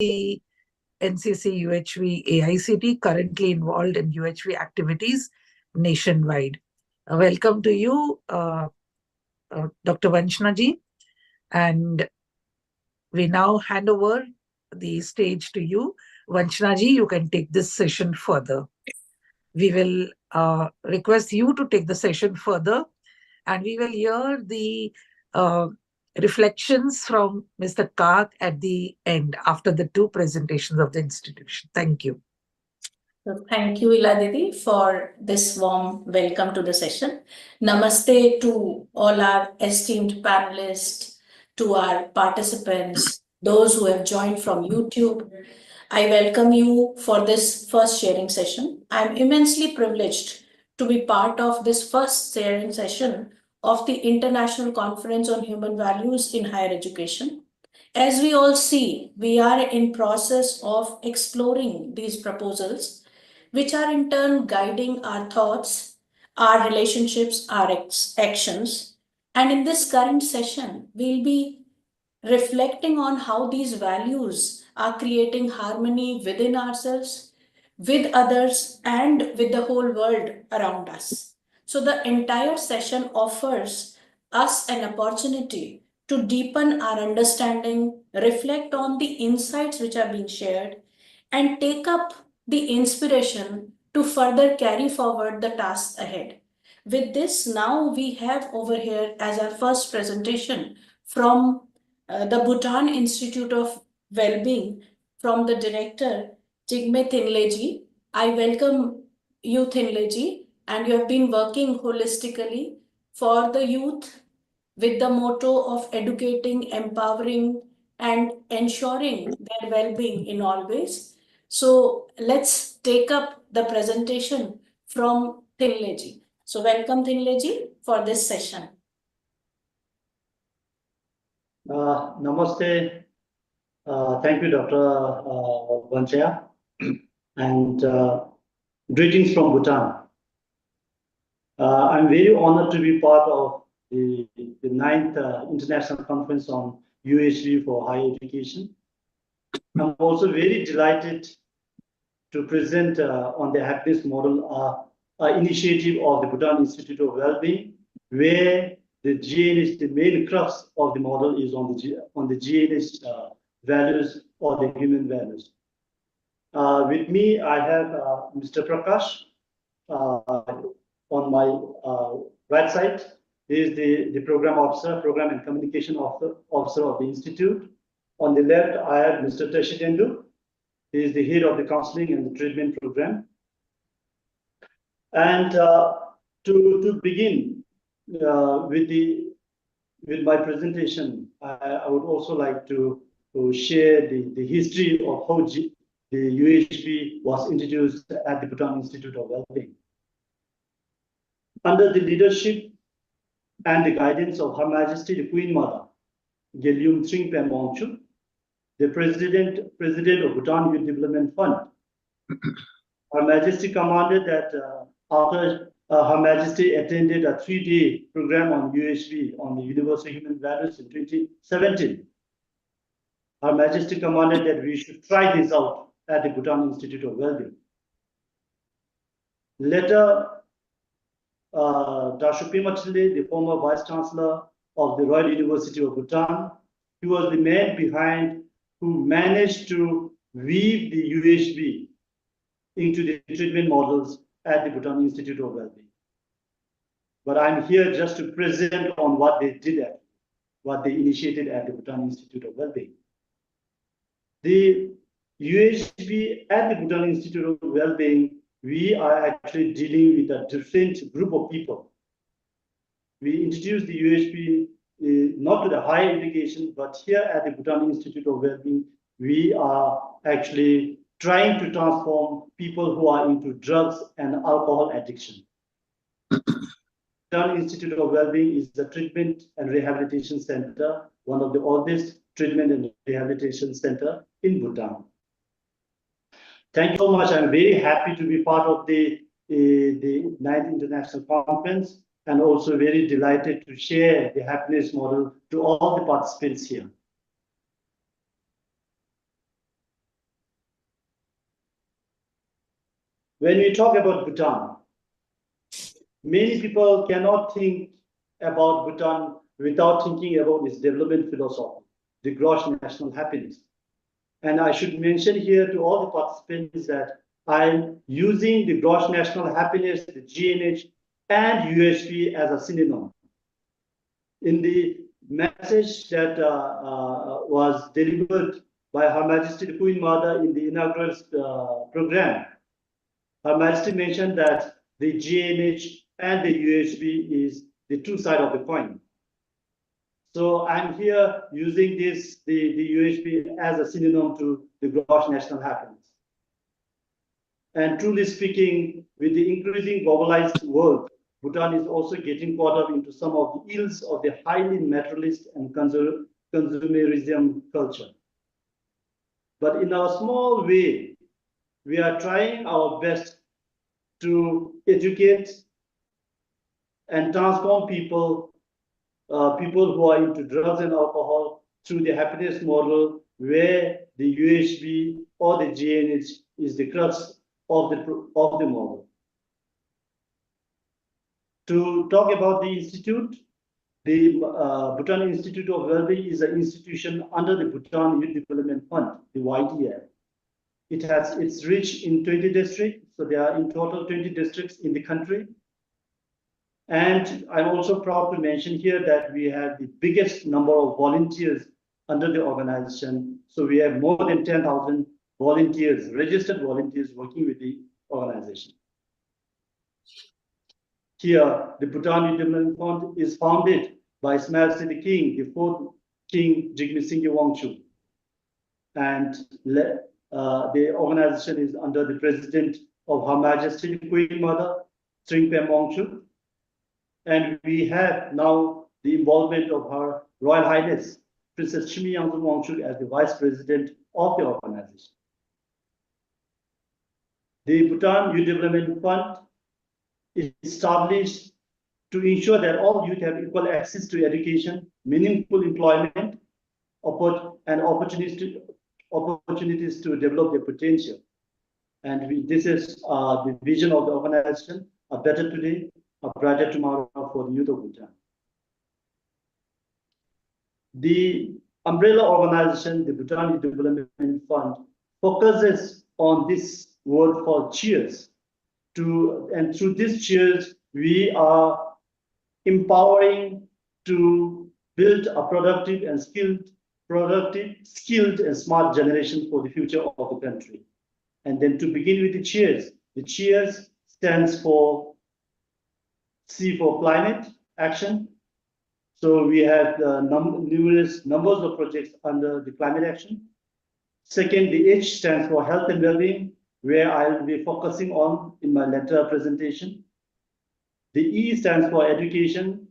the NCC UHV AICT, currently involved in UHV activities nationwide. Welcome to you, Dr. Vanchana ji, and we now hand over the stage to you. Vanchana ji, you can take this session further. We will request you to take the session further, and we will hear the reflections from Mr. Kak at the end after the two presentations of the institution. Thank you. So thank you, Ila Didi, for this warm welcome to the session. Namaste to all our esteemed panelists, to our participants, those who have joined from YouTube. I welcome you for this first sharing session. I'm immensely privileged to be part of this first sharing session of the International Conference on Human Values in Higher Education. As we all see, we are in process of exploring these proposals, which are in turn guiding our thoughts, our relationships, our actions. And in this current session, we'll be reflecting on how these values are creating harmony within ourselves, with others, and with the whole world around us. So the entire session offers us an opportunity to deepen our understanding, reflect on the insights which are being shared, and take up the inspiration to further carry forward the tasks ahead. With this, now we have over here as our first presentation from the Bhutan Institute of Wellbeing from the director Jigme Thinleji. I welcome you, Thinleji, and you have been working holistically for the youth with the motto of educating, empowering, and ensuring their well-being in all ways. So let's take up the presentation from Thinleji. So welcome, Thinleji, for this session. Namaste. Thank you, Dr. Vanchaya, and greetings from Bhutan. I'm very honored to be part of the 9th International Conference on UHV for Higher Education. I'm also very delighted to present on the happiness model initiative of the Bhutan Institute of Wellbeing, where the GNH, the main crux of the model is on the GNH values or the human values. With me, I have Mr. Prakash on my right side. He is the program officer, program and communication officer of the institute. On the left, I have Mr. Teshitendu. He is the head of the counseling and the treatment program. And to begin with my presentation, I would also like to share the history of how the UHV was introduced at the Bhutan Institute of Wellbeing. Under the leadership and the guidance of Her Majesty the Queen Mother, Gelyum Tringpen Mongchu, the President of Bhutan Youth Development Fund, Her Majesty commanded that after Her Majesty attended a 3-day program on UHV on the Universal Human Values in 2017. Her Majesty commanded that we should try this out at the Bhutan Institute of Wellbeing. Later, Dashupima Chile, the former Vice Chancellor of the Royal University of Bhutan, he was the man behind who managed to weave the UHV into the treatment models at the Bhutan Institute of Wellbeing. But I'm here just to present on what they did what they initiated at the Bhutan Institute of Wellbeing. The UHV at the Bhutan Institute of Wellbeing, we are actually dealing with a different group of people. We introduced the UHV not to the higher education, but here at the Bhutan Institute of Wellbeing, we are actually trying to transform people who are into drugs and alcohol addiction. Bhutan Institute of Wellbeing is the treatment and rehabilitation center, one of the oldest treatment and rehabilitation center in Bhutan. Thank you so much. I'm very happy to be part of the 9th International Conference, and also very delighted to share the happiness model to all the participants here. When we talk about Bhutan, many people cannot think about Bhutan without thinking about its development philosophy, the gross national happiness. And I should mention here to all the participants that I'm using the gross national happiness, the GNH, and UHP as a synonym. In the message that was delivered by Her Majesty the Queen Mother in the inaugural program, Her Majesty mentioned that the GNH and the UHP is the two sides of the coin. So I'm here using this, the UHP as a synonym to the gross national happiness. And truly speaking, with the increasing globalized world, Bhutan is also getting caught up into some of the ills of the highly materialist and consumerism culture. But in our small way, we are trying our best to educate and transform people who are into drugs and alcohol through the happiness model, where the UHB or the GNH is the crux of the model. To talk about the institute, the Bhutan Institute of Wellbeing is an institution under the Bhutan Youth Development Fund, the YDF. It has its reach in 20 districts, so there are in total 20 districts in the country. And I'm also proud to mention here that we have the biggest number of volunteers under the organization. So we have more than 10,000 volunteers, registered volunteers working with the organization. Here, the Bhutan Youth Development Fund is founded by His Majesty the King, the fourth King Jigme Singye Wangchuck. And the organization is under the president of Her Majesty the Queen Mother, Sringpem Wangchuck. And we have now the involvement of Her Royal Highness, Princess Chimi Yangzum Wangchuck, as the vice president of the organization. The Bhutan Youth Development Fund is established to ensure that all youth have equal access to education, meaningful employment, and opportunities to develop their potential. And this is the vision of the organization: a better today, a brighter tomorrow for the youth of Bhutan. The umbrella organization, the Bhutan Youth Development Fund, focuses on this word called cheers. And through this cheers, we are empowering to build a productive and skilled and smart generation for the future of the country. And then to begin with the cheers stands for C for climate action. So we have numerous numbers of projects under the climate action. Second, the H stands for health and well-being, where I will be focusing on in my later presentation. The E stands for education.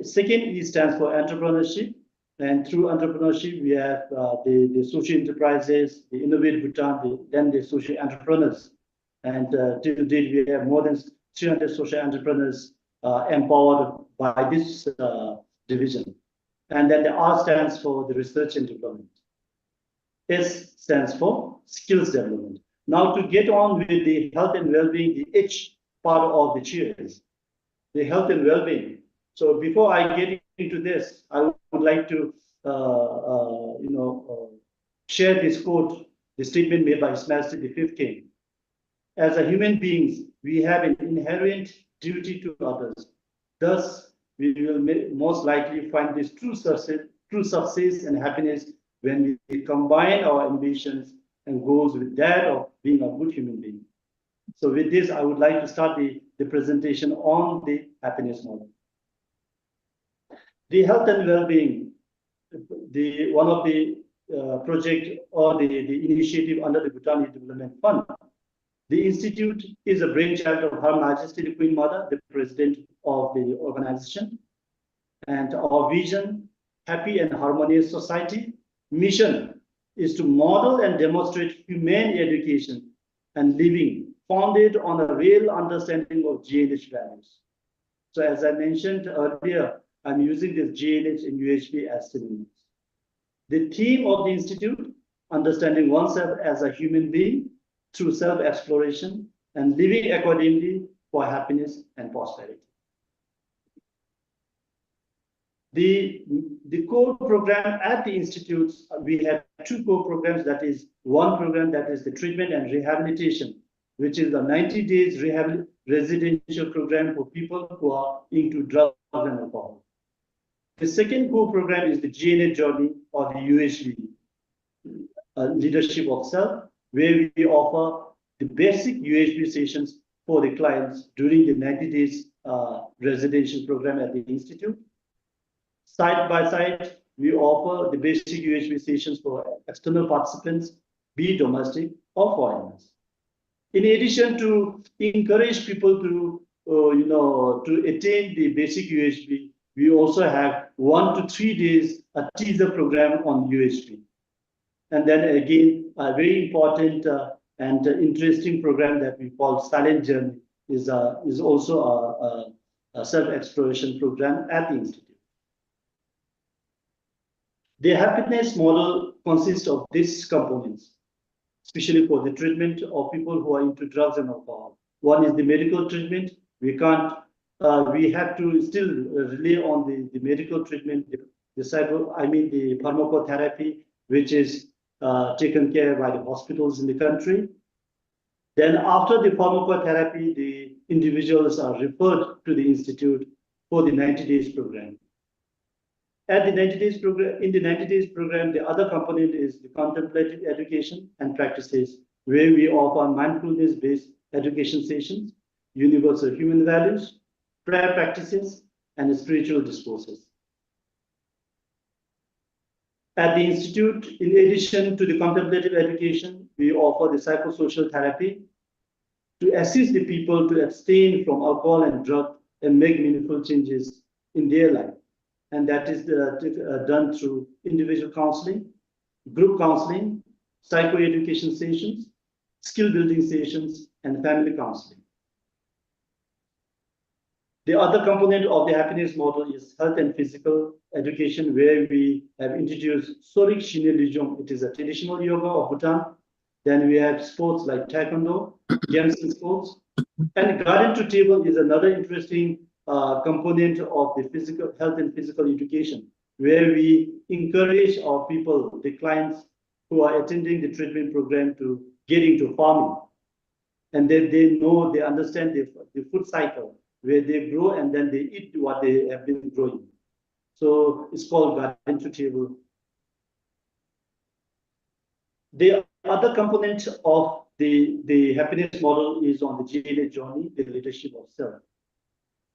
Second E stands for entrepreneurship. And through entrepreneurship, we have the social enterprises, the Innovate Bhutan, then the social entrepreneurs. And till date, we have more than 300 social entrepreneurs empowered by this division. And then the R stands for the research and development. S stands for skills development. Now to get on with the health and well-being, the H part of the cheers, the health and well-being. So before I get into this, I would like to share this quote, the statement made by His Majesty the Fifth King. As a human beings, we have an inherent duty to others. Thus, we will most likely find this true success and happiness when we combine our ambitions and goals with that of being a good human being. So with this, I would like to start the presentation on the happiness model. The health and well-being, one of the project or the initiative under the Bhutan Youth Development Fund. The institute is a brainchild of Her Majesty the Queen Mother, the president of the organization. And our vision, happy and harmonious society, mission is to model and demonstrate humane education and living founded on a real understanding of GNH values. So as I mentioned earlier, I'm using this GNH and UHP as synonyms. The theme of the institute understanding oneself as a human being through self-exploration and living accordingly for happiness and prosperity. The core program at the institutes, we have two core programs. That is one program that is the treatment and rehabilitation, which is the 90 days residential program for people who are into drugs and alcohol. The second core program is the GNA journey or the UHB, leadership of self, where we offer the basic UHB sessions for the clients during the 90 days residential program at the institute. Side by side, we offer the basic UHB sessions for external participants, be it domestic or foreigners. In addition to encourage people to, to attain the basic UHB, we also have 1 to 3 days a teaser program on UHB. And then again, a very important and interesting program that we call Silent Journey is also a self-exploration program at the institute. The happiness model consists of these components, especially for the treatment of people who are into drugs and alcohol. One is the medical treatment. We have to still rely on the medical treatment, the pharmacotherapy, which is taken care by the hospitals in the country. Then after the pharmacotherapy, the individuals are referred to the institute for the 90 days program. At the 90 days program, in the 90 days program, the other component is the contemplative education and practices, where we offer mindfulness-based education sessions, universal human values, prayer practices, and spiritual discourses. At the institute, in addition to the contemplative education, we offer the psychosocial therapy to assist the people to abstain from alcohol and drugs and make meaningful changes in their life. And that is done through individual counseling, group counseling, psychoeducation sessions, skill building sessions, and family counseling. The other component of the happiness model is health and physical education, where we have introduced Sorik Shinelijum. It is a traditional yoga of Bhutan. Then we have sports like Taekwondo, games and sports. And garden to table is another interesting component of the physical health and physical education, where we encourage our people, the clients who are attending the treatment program, to get into farming. And then they understand the food cycle, where they grow and then they eat what they have been growing. So it's called garden to table. The other component of the happiness model is on the GNA journey, the leadership of self.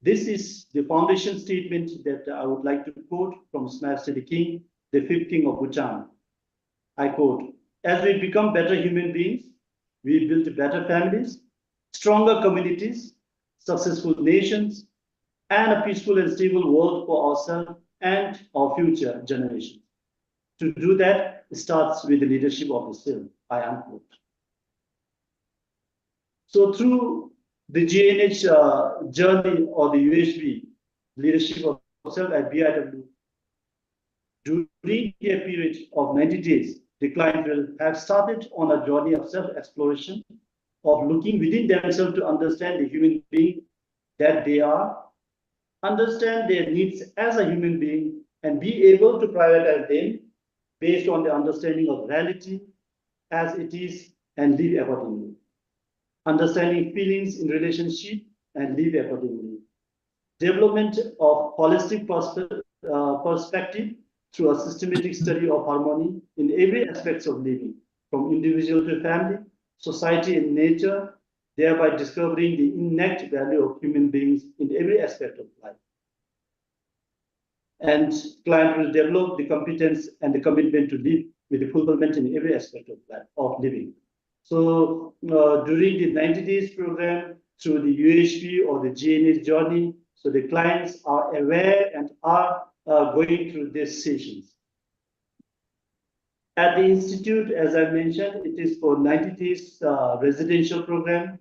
This is the foundation statement that I would like to quote from His Majesty the King, the fifth King of Bhutan. I quote, "As we become better human beings, we build better families, stronger communities, successful nations, and a peaceful and stable world for ourselves and our future generations. To do that, it starts with the leadership of the self," I unquote. So through the GNH journey or the UHB, leadership of self at BIW, during a period of 90 days, the client will have started on a journey of self-exploration, of looking within themselves to understand the human being that they are, understand their needs as a human being, and be able to prioritize them based on the understanding of reality as it is and live accordingly. Understanding feelings in relationship and live accordingly. Development of holistic perspective through a systematic study of harmony in every aspect of living, from individual to family, society and nature, thereby discovering the innate value of human beings in every aspect of life. And client will develop the competence and the commitment to live with the fulfillment in every aspect of life, of living. So during the 90 days program, through the UHB or the GNA journey, so the clients are aware and are going through these sessions. At the institute, as I mentioned, it is for 90 days residential program.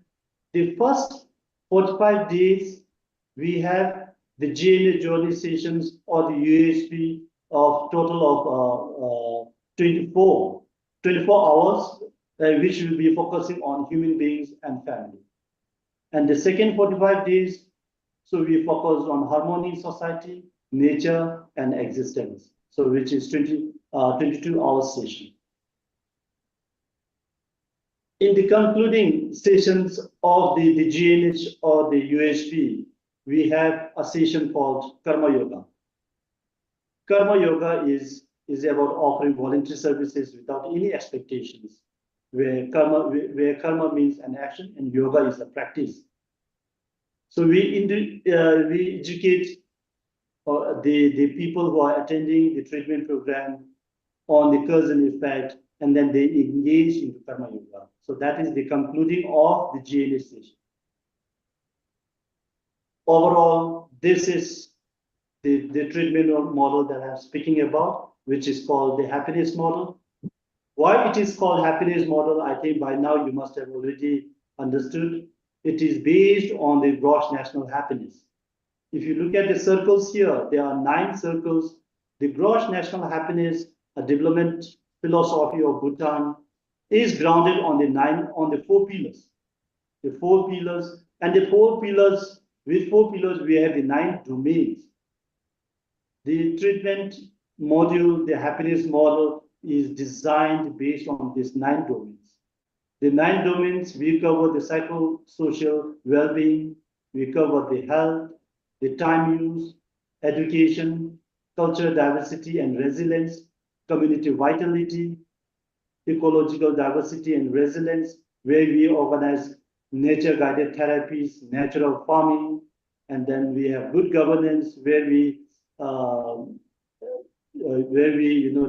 The first 45 days, we have the GNA journey sessions or the UHB of total of 24. 24 hours, which will be focusing on human beings and family. And the second 45 days, so we focus on harmony in society, nature, and existence. So which is 22 hours session. In the concluding sessions of the GNH or the UHP, we have a session called Karma Yoga. Karma Yoga is about offering voluntary services without any expectations, where karma means an action and yoga is a practice. So we educate the people who are attending the treatment program on the cause and effect, and then they engage into karma yoga. So that is the concluding of the GNH session. Overall, this is the treatment model that I'm speaking about, which is called the happiness model. Why it is called happiness model, I think by now you must have already understood. It is based on the gross national happiness. If you look at the circles here, there are 9 circles. The gross national happiness, a development philosophy of Bhutan, is grounded on the 4 pillars. The 4 pillars, and the 4 pillars, with 4 pillars, we have the 9 domains. The treatment module, the happiness model, is designed based on these 9 domains. The 9 domains, we cover the psychosocial well-being, we cover the health, the time use, education, cultural diversity and resilience, community vitality, ecological diversity and resilience, where we organize nature-guided therapies, natural farming, and then we have good governance, where we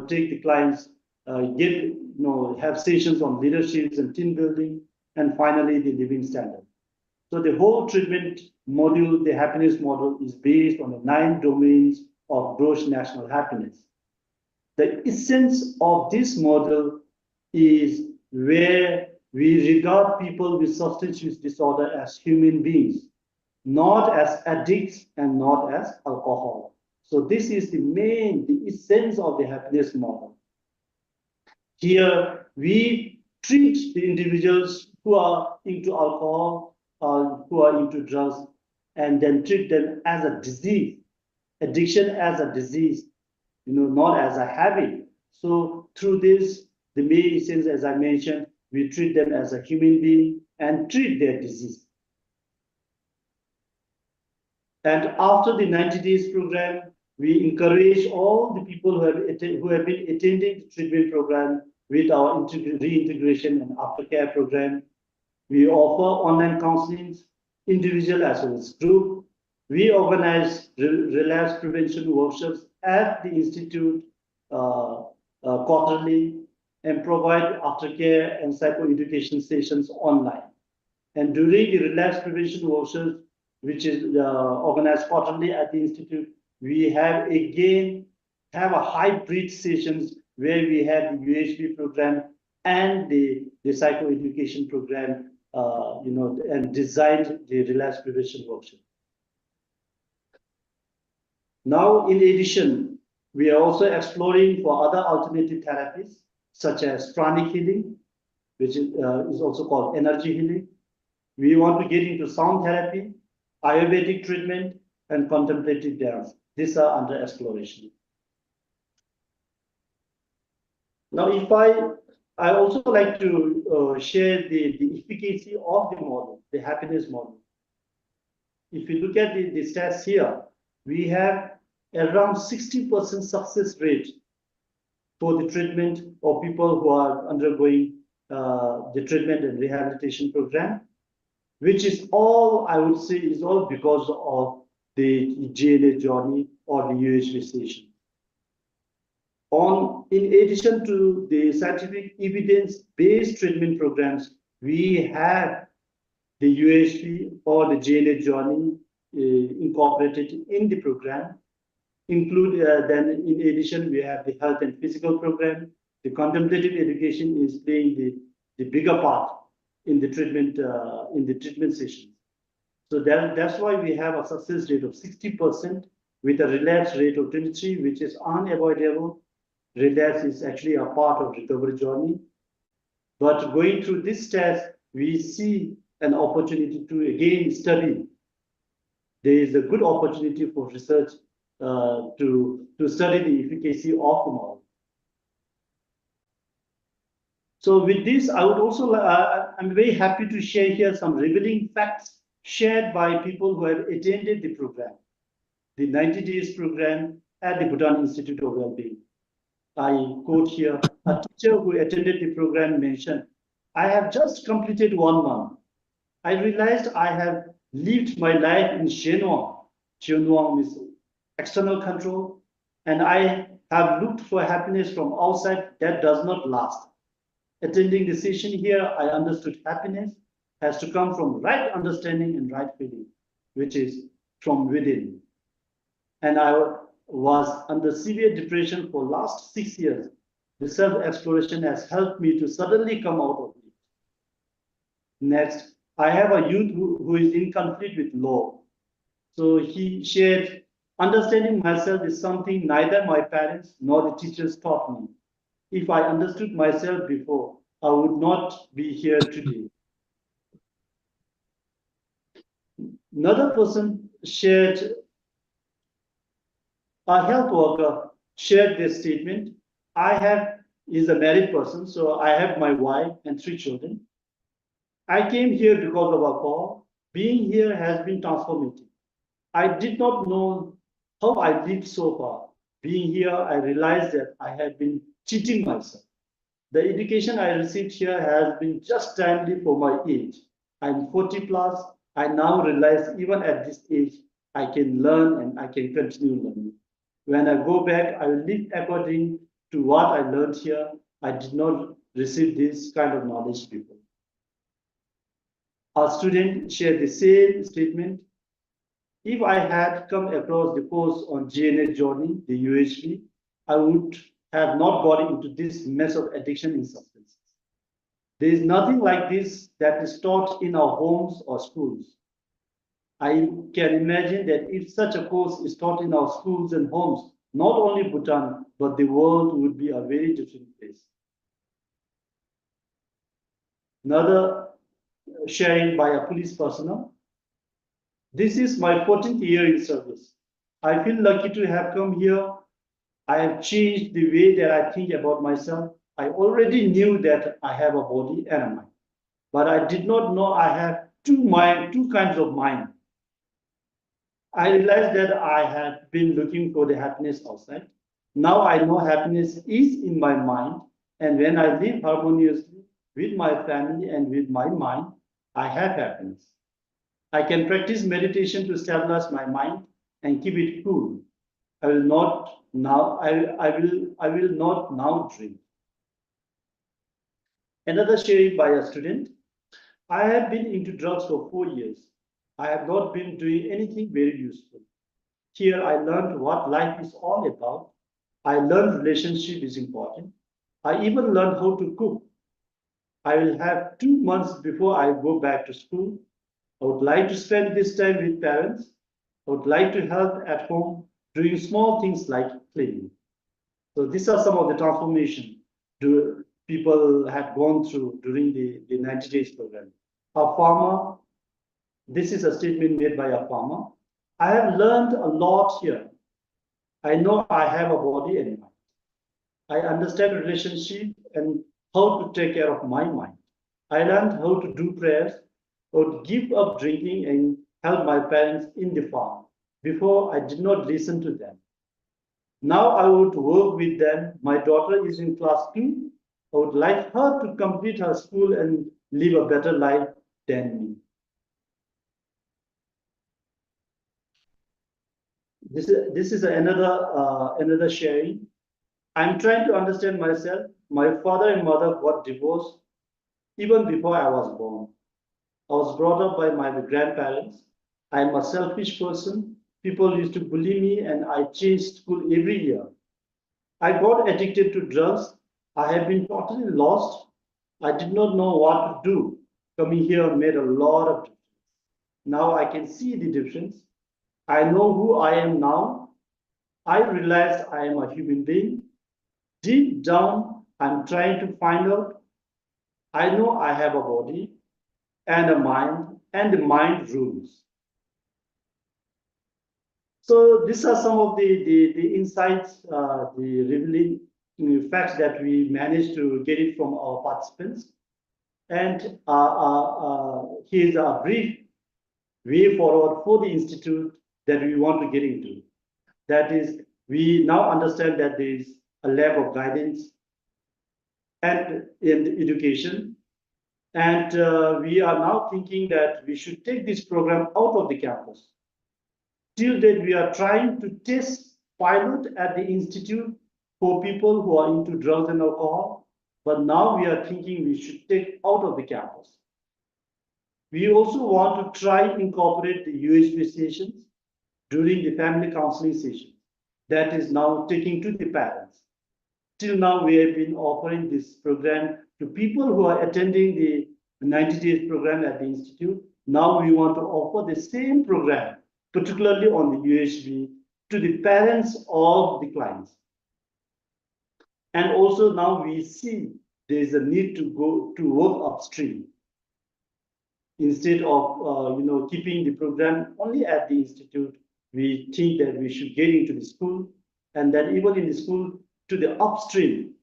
take the clients, have sessions on leaderships and team building, and finally the living standard. So the whole treatment module, the happiness model, is based on the 9 domains of gross national happiness. The essence of this model is where we regard people with substance use disorder as human beings, not as addicts and not as alcohol. So this is the essence of the happiness model. Here, we treat the individuals who are into alcohol, who are into drugs, and then treat them as a disease, addiction as a disease, not as a habit. So through this, the main essence, as I mentioned, we treat them as a human being and treat their disease. And after the 90 days program, we encourage all the people who have been attending the treatment program with our reintegration and aftercare program. We offer online counseling, individual as well as group. We organize relapse prevention workshops at the Institute quarterly and provide aftercare and psychoeducation sessions online. And during the relapse prevention workshops, which is organized quarterly at the Institute, we have a hybrid sessions where we have the UHB program and the psychoeducation program, and designed the relapse prevention workshop. Now, in addition, we are also exploring for other alternative therapies, such as pranic healing, which is also called energy healing. We want to get into sound therapy, Ayurvedic treatment, and contemplative dance. These are under exploration. Now, if I also like to share the efficacy of the model, the happiness model. If you look at the stats here, we have around 60% success rate for the treatment of people who are undergoing the treatment and rehabilitation program, which is all, I would say, is all because of the GNH journey or the UHB station. In addition to the scientific evidence-based treatment programs, we have the UHB or the GNH journey incorporated in the program. Then in addition, we have the health and physical program. The contemplative education is playing the bigger part in the treatment session. So that's why we have a success rate of 60% with a relapse rate of 23, which is unavoidable. Relapse is actually a part of recovery journey. But going through this test, we see an opportunity to again study. There is a good opportunity for research to study the efficacy of the model. So with this, I would also, I'm very happy to share here some revealing facts shared by people who have attended the program, the 90 days program at the Bhutan Institute of Wellbeing. I quote here, a teacher who attended the program mentioned, I have just completed 1 month. I realized I have lived my life in Shenwang. Shenwang means external control. And I have looked for happiness from outside that does not last. Attending the session here, I understood happiness has to come from right understanding and right feeling, which is from within. And I was under severe depression for last 6 years. The self-exploration has helped me to suddenly come out of it. Next, I have a youth who is in conflict with law. So he shared, understanding myself is something neither my parents nor the teachers taught me. If I understood myself before, I would not be here today. Another person shared, a health worker shared this statement. Is a married person, so I have my wife and 3 children. I came here because of a call. Being here has been transformative. I did not know how I lived so far. Being here, I realized that I had been cheating myself. The education I received here has been just timely for my age. I'm 40 plus. I now realize even at this age, I can learn and I can continue learning. When I go back, I will live according to what I learned here. I did not receive this kind of knowledge before. Our student shared the same statement. If I had come across the course on GNA journey, the UHB, I would have not got into this mess of addiction in substances. There is nothing like this that is taught in our homes or schools. I can imagine that if such a course is taught in our schools and homes, not only Bhutan, but the world would be a very different place. Another sharing by a police personnel. This is my 14th year in service. I feel lucky to have come here. I have changed the way that I think about myself. I already knew that I have a body and a mind, but I did not know I have two kinds of mind. I realized that I had been looking for the happiness outside. Now I know happiness is in my mind, and when I live harmoniously with my family and with my mind, I have happiness. I can practice meditation to stabilize my mind and keep it cool. I will not now drink. Another sharing by a student. I have been into drugs for 4 years. I have not been doing anything very useful. Here I learned what life is all about. I learned relationship is important. I even learned how to cook. I will have 2 months before I go back to school. I would like to spend this time with parents. I would like to help at home doing small things like cleaning. So these are some of the transformation people had gone through during the 90 days program. A farmer, this is a statement made by a farmer. I have learned a lot here. I know I have a body and mind. I understand relationship and how to take care of my mind. I learned how to do prayers, or give up drinking and help my parents in the farm. Before, I did not listen to them. Now I would work with them. My daughter is in class 2. I would like her to complete her school and live a better life than me. This is another sharing. I'm trying to understand myself. My father and mother got divorced even before I was born. I was brought up by my grandparents. I'm a selfish person. People used to bully me and I changed school every year. I got addicted to drugs. I have been totally lost. I did not know what to do. Coming here made a lot of difference. Now I can see the difference. I know who I am now. I realize I am a human being. Deep down, I'm trying to find out I know I have a body and a mind, and the mind rules. So these are some of the insights, the revealing facts that we managed to get it from our participants. And here's a brief way forward for the institute that we want to get into. That is, we now understand that there is a lack of guidance and in education. And we are now thinking that we should take this program out of the campus. Till date, we are trying to test pilot at the institute for people who are into drugs and alcohol. But now we are thinking we should take out of the campus. We also want to try incorporate the UHB sessions during the family counseling session. That is now taking to the parents. Till now, we have been offering this program to people who are attending the 90 days program at the institute. Now we want to offer the same program, particularly on the UHB, to the parents of the clients. And also now we see there is a need to go to work upstream instead of keeping the program only at the institute. We think that we should get into the school, and that even in the school to the upstream,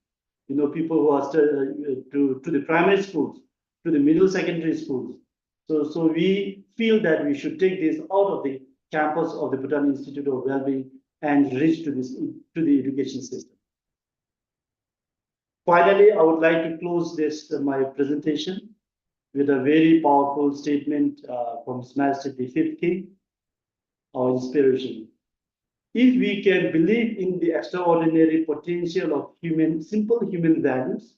people who are to the primary schools, to the middle secondary schools. So we feel that we should take this out of the campus of the Bhutan Institute of Wellbeing and reach to the education system. Finally, I would like to close this my presentation with a very powerful statement from His Majesty the Fifth King, our inspiration. If we can believe in the extraordinary potential of simple human values,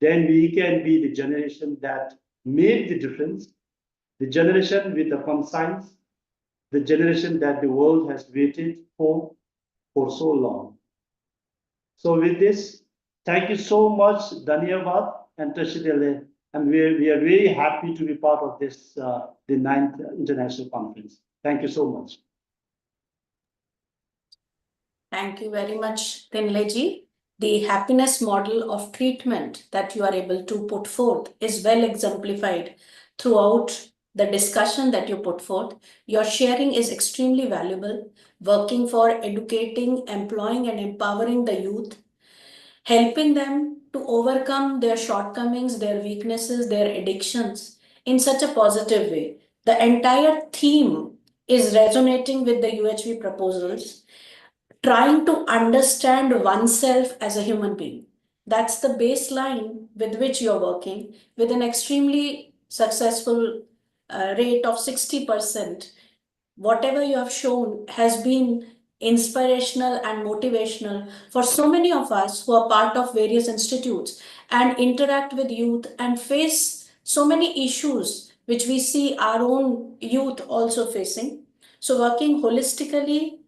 then we can be the generation that made the difference, the generation with the conscience, the generation that the world has waited for so long. So with this, thank you so much, Dhanyavad and Tashidele, and we are very happy to be part of this, the 9th International Conference. Thank you so much. Thank you very much, Tinleji. The happiness model of treatment that you are able to put forth is well exemplified throughout the discussion that you put forth. Your sharing is extremely valuable, working for educating, employing, and empowering the youth, helping them to overcome their shortcomings, their weaknesses, their addictions in such a positive way. The entire theme is resonating with the UHV proposals, trying to understand oneself as a human being. That's the baseline with which you're working, with an extremely successful rate of 60%. Whatever you have shown has been inspirational and motivational for so many of us who are part of various institutes and interact with youth and face so many issues which we see our own youth also facing. So working holistically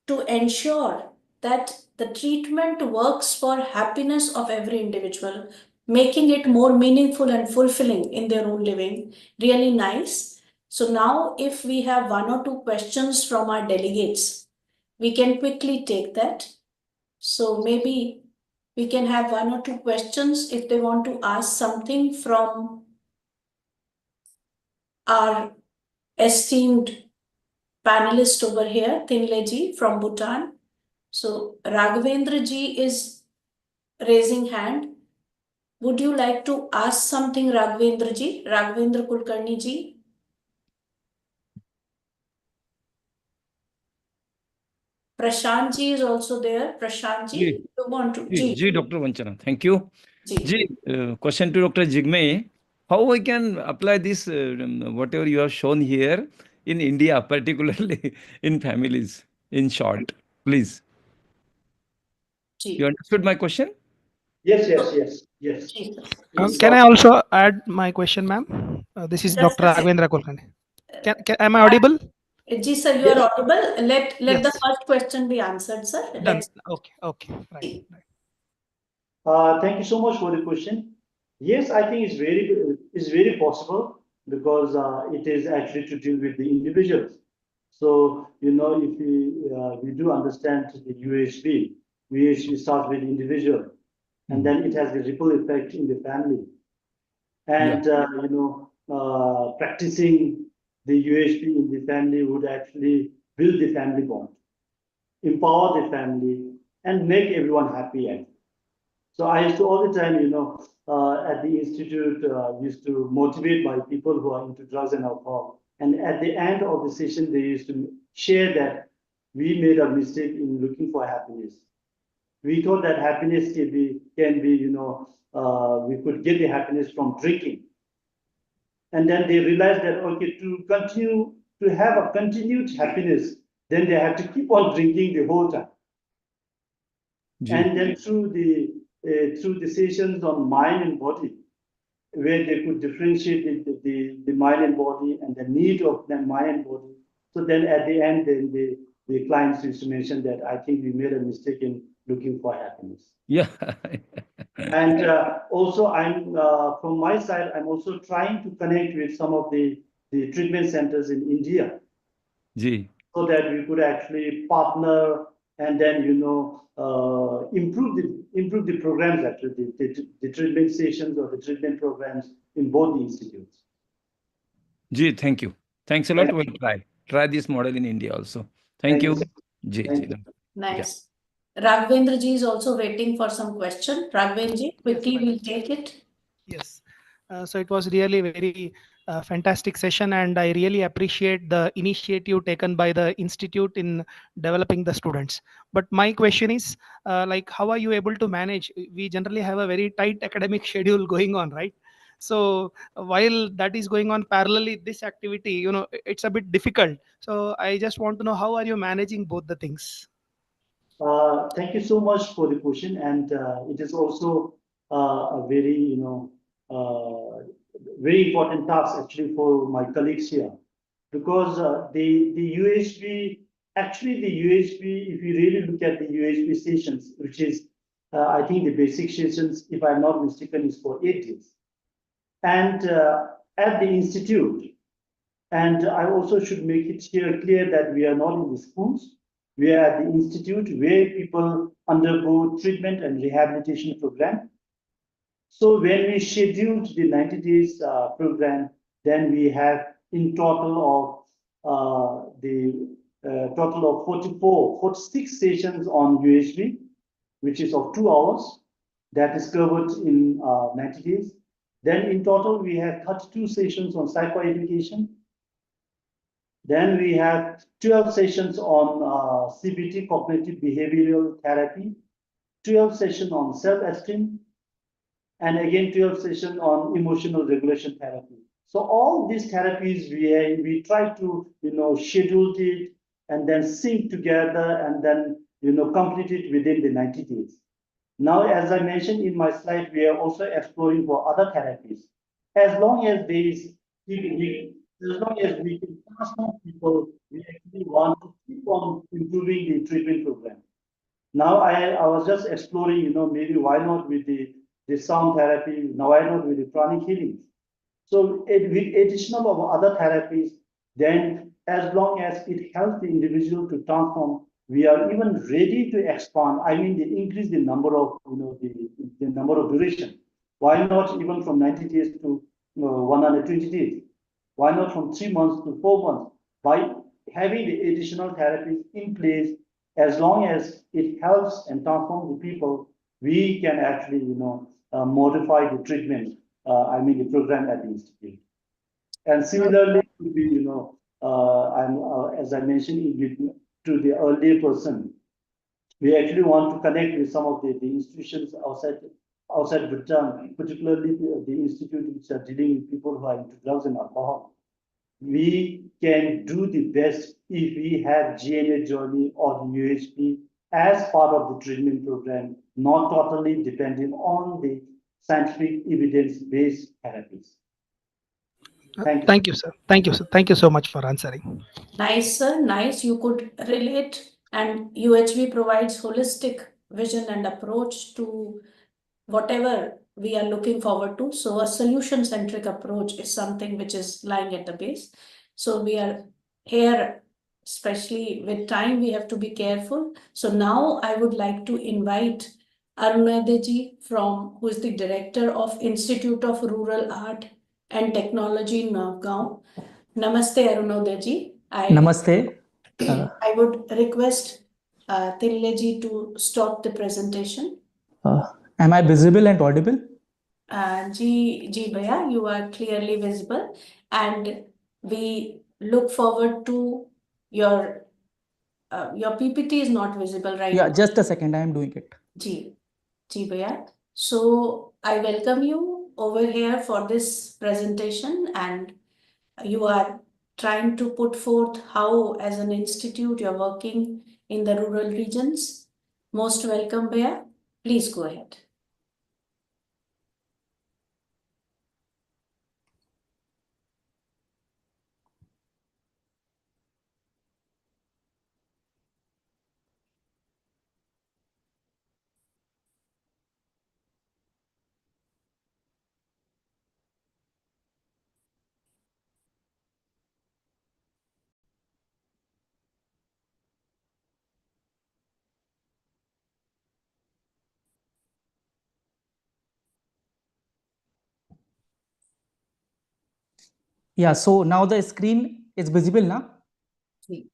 to ensure that the treatment works for happiness of every individual, making it more meaningful and fulfilling in their own living. Really nice. So now if we have one or two questions from our delegates, we can quickly take that. So maybe we can have one or two questions if they want to ask something from our esteemed panelist over here, Tinleji from Bhutan. So Raghavendra ji is raising hand. Would you like to ask something, Raghavendra ji? Raghavendra Kulkarni ji? Prashant ji is also there. Prashant ji, Ji, you want to? Ji, Dr. Vanchana, thank you. Ji. Ji, question to Dr. Jigme. How we can apply this, whatever you have shown here in India, particularly in families, in short, please. Ji. You understood my question? Yes. Ji. Can I also add my question, ma'am? This is Just Dr. a second. Raghavendra Kulkarni. Am I audible? Ji sir, you are audible. Let the Yes. first question be answered, sir. Done. Let's. Okay. Right. Thank you so much for the question. Yes, I think it's very possible because it is actually to deal with the individuals. So if we do understand the UHB, we usually start with individual, and then it has the ripple effect in the family. And, practicing the UHP in the family would actually build the family bond, empower the family, and make everyone happy. So I used to all the time, at the institute, used to motivate my people who are into drugs and alcohol. And at the end of the session, they used to share that we made a mistake in looking for happiness. We thought that happiness we could get the happiness from drinking. And then they realized that, okay, to continue to have a continued happiness, then they have to keep on drinking the whole time. And then through the sessions on mind and body, where they could differentiate the mind and body and the need of the mind and body. So then at the end, then the clients used to mention that I think we made a mistake in looking for happiness. Yeah. And also, I'm from my side, I'm also trying to connect with some of the treatment centers in India, so that we could actually partner and then improve the programs, actually the treatment stations or the treatment programs in both the institutes. Thank you. Thanks a lot. We'll try this model in India also. Thank you. Nice. Raghavendra ji is also waiting for some question. Raghavendra ji, quickly we'll take it. Yes. So it was really a very fantastic session, and I really appreciate the initiative taken by the institute in developing the students. But my question is, how are you able to manage? We generally have a very tight academic schedule going on, right? So while that is going on parallelly, this activity, it's a bit difficult. So I just want to know, how are you managing both the things? Thank you so much for the question, and it is also a very very important task actually for my colleagues here, because the UHB, actually the UHB, if you really look at the UHB sessions, which is I think the basic sessions, if I'm not mistaken, is for 8 days, and at the institute, and I also should make it clear that we are not in the schools. We are at the institute where people undergo treatment and rehabilitation program. So when we scheduled the 90 days program, then we have in total of 46 sessions on UHB, which is of 2 hours, that is covered in 90 days. Then in total, we have 32 sessions on psychoeducation. Then we have 12 sessions on CBT, cognitive behavioral therapy, 12 sessions on self-esteem, and again 12 sessions on emotional regulation therapy. So all these therapies we try to schedule it and then sync together and then complete it within the 90 days. Now, as I mentioned in my slide, we are also exploring for other therapies. As long as there is as long as we can transform people, we actually want to keep on improving the treatment program. Now I was just exploring, maybe why not with the sound therapy, now why not with the pranic healing. So with additional of other therapies, then as long as it helps the individual to transform, we are even ready to expand. I mean, they increase the number of, the number of duration. Why not even from 90 days to 120 days? Why not from 3 months to 4 months? By having the additional therapies in place, as long as it helps and transforms the people, we can actually, modify the treatment. The program at the institute. And similarly, as I mentioned to the earlier person, we actually want to connect with some of the institutions outside Bhutan, particularly the institute which are dealing with people who are into drugs and alcohol. We can do the best if we have GNA journey or the UHP as part of the treatment program, not totally depending on the scientific evidence-based therapies. Thank you. Thank you, sir. Thank you, sir. Thank you so much for answering. Nice, sir. Nice. You could relate, and UHB provides holistic vision and approach to whatever we are looking forward to. So a solution-centric approach is something which is lying at the base. So we are here, especially with time, we have to be careful. So now I would like to invite Arunadeji who is the Director of Institute of Rural Art and Technology, Nagaon. Namaste, Arunadeji. Namaste. I would request Tilleji to stop the presentation. Am I visible and audible? Ji Bhaiya, you are clearly visible, and we look forward to your PPT is not visible right Yeah, now. just a second. I am doing it. Ji Bhaiya. So I welcome you over here for this presentation, and you are trying to put forth how, as an institute, you're working in the rural regions. Most welcome, Bhaiya. Please go ahead. Yeah, so now the screen is visible now.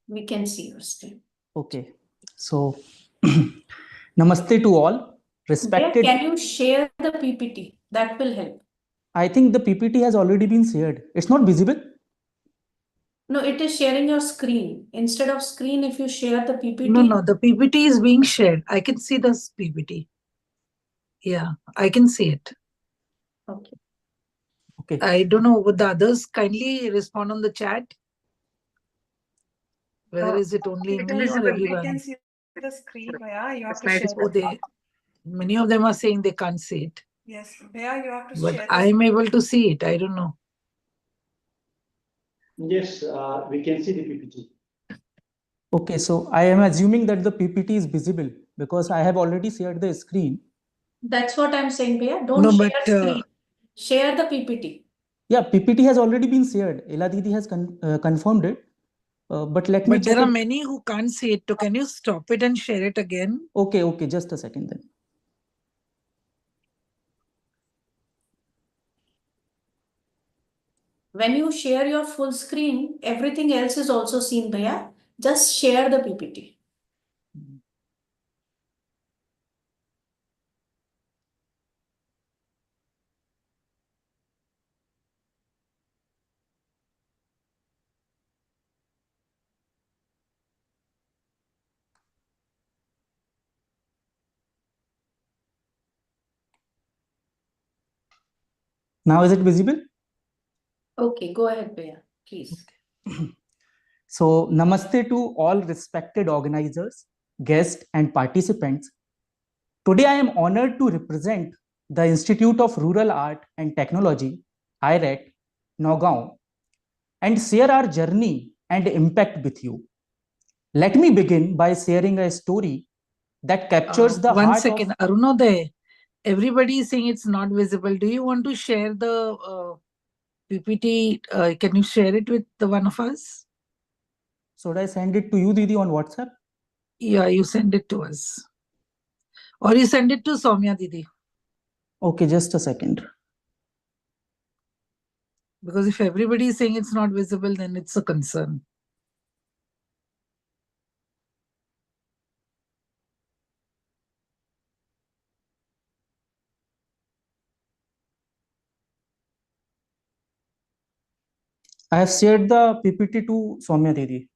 We can see your screen. Okay, so namaste to all. Respected. Can you share the PPT? That will help. I think the PPT has already been shared. It's not visible. No, it is sharing your screen. Instead of screen, if you share the PPT. No, the PPT is being shared. I can see this PPT. Yeah, I can see it. Okay. Okay. I don't know, would the others kindly respond on the chat? Whether is it only me or everyone? We can see the screen, Bhaiya. You have to share. Oh, many of them are saying they can't see it. Yes, Bhaiya, you have to But share. I'm able to see it. I don't know. Yes, we can see the PPT. Okay, so I am assuming that the PPT is visible because I have already shared the screen. That's what I'm saying, Bhaiya. Don't share screen. Share the PPT. Yeah, PPT has already been shared. Ela Didi has confirmed it. But let me check. But there are many who can't see it. So can you stop it and share it again? Okay, just a second then. When you share your full screen, everything else is also seen, Bhaiya. Just share the PPT. Now is it visible? Okay, go ahead, Bhaiya, please. So, namaste to all respected organizers, guests, and participants. Today, I am honored to represent the Institute of Rural Art and Technology, IRAT, Nagaon, and share our journey and impact with you. Let me begin by sharing a story that captures the heart of... 1 second, Arunodaya. Everybody is saying it's not visible. Do you want to share the PPT? Can you share it with the one of us? Should I send it to you, Didi, on WhatsApp? Yeah, you send it to us. Or you send it to Soumya Didi. Okay, just a second. Because if everybody is saying it's not visible, then it's a concern. I have shared the PPT to Soumya Didi.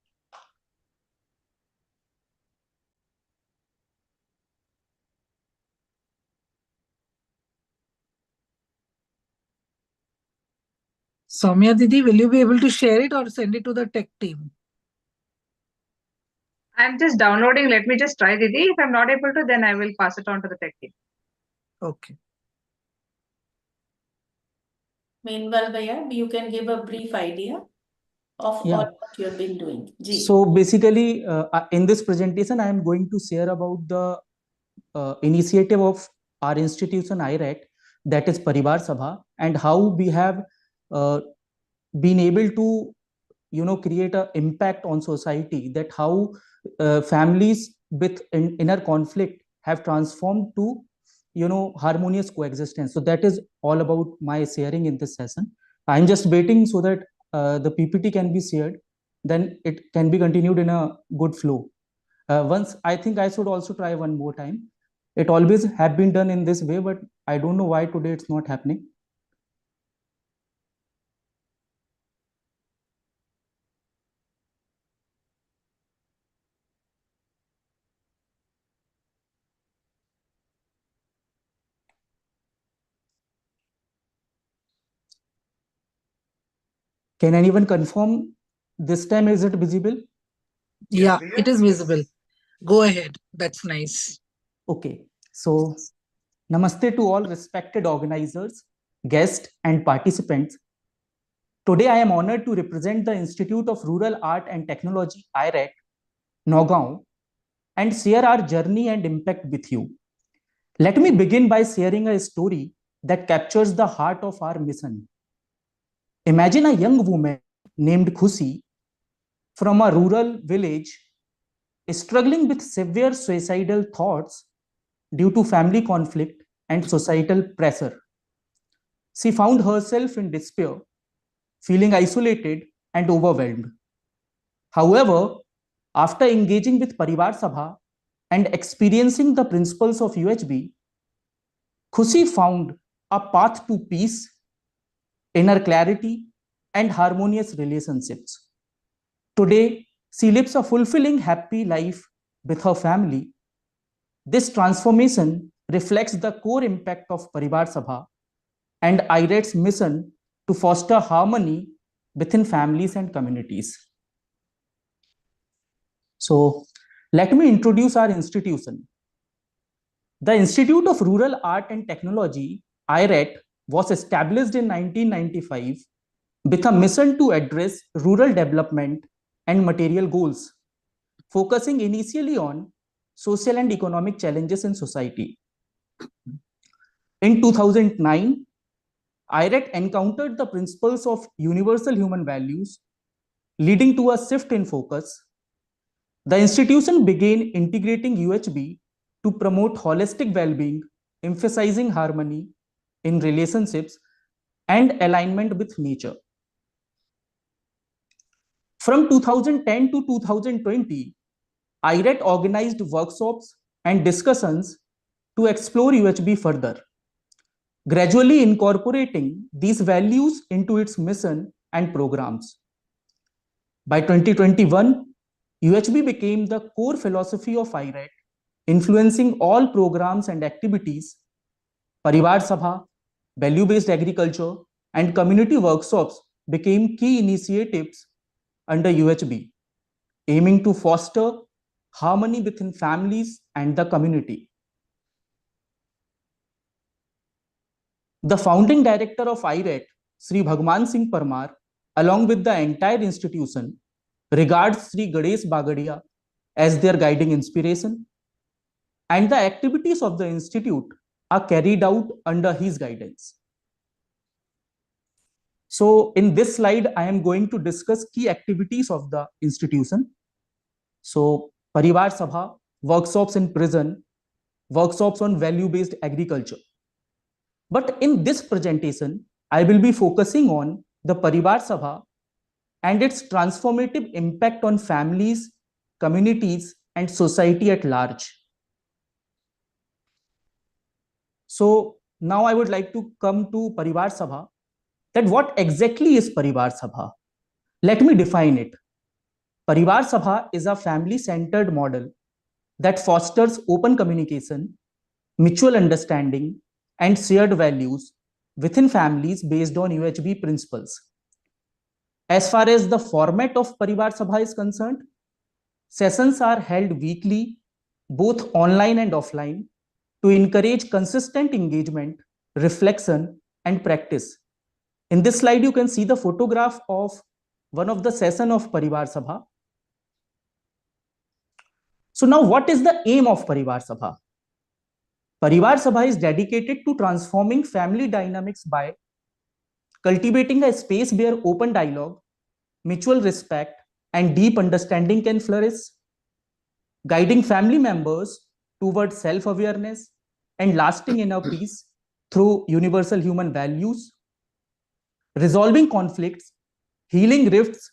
Soumya Didi, will you be able to share it or send it to the tech team? I'm just downloading. Let me just try, Didi. If I'm not able to, then I will pass it on to the tech team. Okay. Meanwhile, Bhaiya, you can give a brief idea of all what you've been doing. So basically, in this presentation, I am going to share about the initiative of our institution, IRAT, that is Parivar Sabha, and how we have been able to, create an impact on society, that how families with inner conflict have transformed to harmonious coexistence. So that is all about my sharing in this session. I'm just waiting so that the PPT can be shared, then it can be continued in a good flow. Once I think I should also try one more time. It always have been done in this way, but I don't know why today it's not happening. Can anyone confirm this time? Is it visible? Yeah, it is visible. Go ahead. That's nice. Okay. So, namaste to all respected organizers, guests, and participants. Today, I am honored to represent the Institute of Rural Art and Technology, IRAT, Nagaon, and share our journey and impact with you. Let me begin by sharing a story that captures the heart of our mission. Imagine a young woman named Khushi from a rural village struggling with severe suicidal thoughts due to family conflict and societal pressure. She found herself in despair, feeling isolated and overwhelmed. However, after engaging with Parivar Sabha and experiencing the principles of UHB, Khushi found a path to peace, inner clarity, and harmonious relationships. Today, she lives a fulfilling, happy life with her family. This transformation reflects the core impact of Parivar Sabha and IRAT's mission to foster harmony within families and communities. So, let me introduce our institution. The Institute of Rural Art and Technology, IRAT, was established in 1995 with a mission to address rural development and material goals, focusing initially on social and economic challenges in society. In 2009, IRAT encountered the principles of universal human values, leading to a shift in focus. The institution began integrating UHB to promote holistic well-being, emphasizing harmony in relationships and alignment with nature. From 2010 to 2020, IRAT organized workshops and discussions to explore UHB further, gradually incorporating these values into its mission and programs. By 2021, UHB became the core philosophy of IRAT, influencing all programs and activities. Parivar Sabha, value-based agriculture, and community workshops became key initiatives under UHB, aiming to foster harmony within families and the community. The founding director of IRAT, Sri Bhagwan Singh Parmar, along with the entire institution, regards Sri Ganesh Bagadia as their guiding inspiration, and the activities of the institute are carried out under his guidance. So in this slide, I am going to discuss key activities of the institution. So Parivar Sabha, workshops in prison, workshops on value-based agriculture. But in this presentation, I will be focusing on the Parivar Sabha and its transformative impact on families, communities, and society at large. So now I would like to come to Parivar Sabha. That what exactly is Parivar Sabha? Let me define it. Parivar Sabha is a family-centered model that fosters open communication, mutual understanding, and shared values within families based on UHB principles. As far as the format of Parivar Sabha is concerned, sessions are held weekly, both online and offline, to encourage consistent engagement, reflection, and practice. In this slide, you can see the photograph of one of the sessions of Parivar Sabha. So now what is the aim of Parivar Sabha? Parivar Sabha is dedicated to transforming family dynamics by cultivating a space where open dialogue, mutual respect, and deep understanding can flourish, guiding family members towards self-awareness and lasting inner peace through universal human values, resolving conflicts, healing rifts,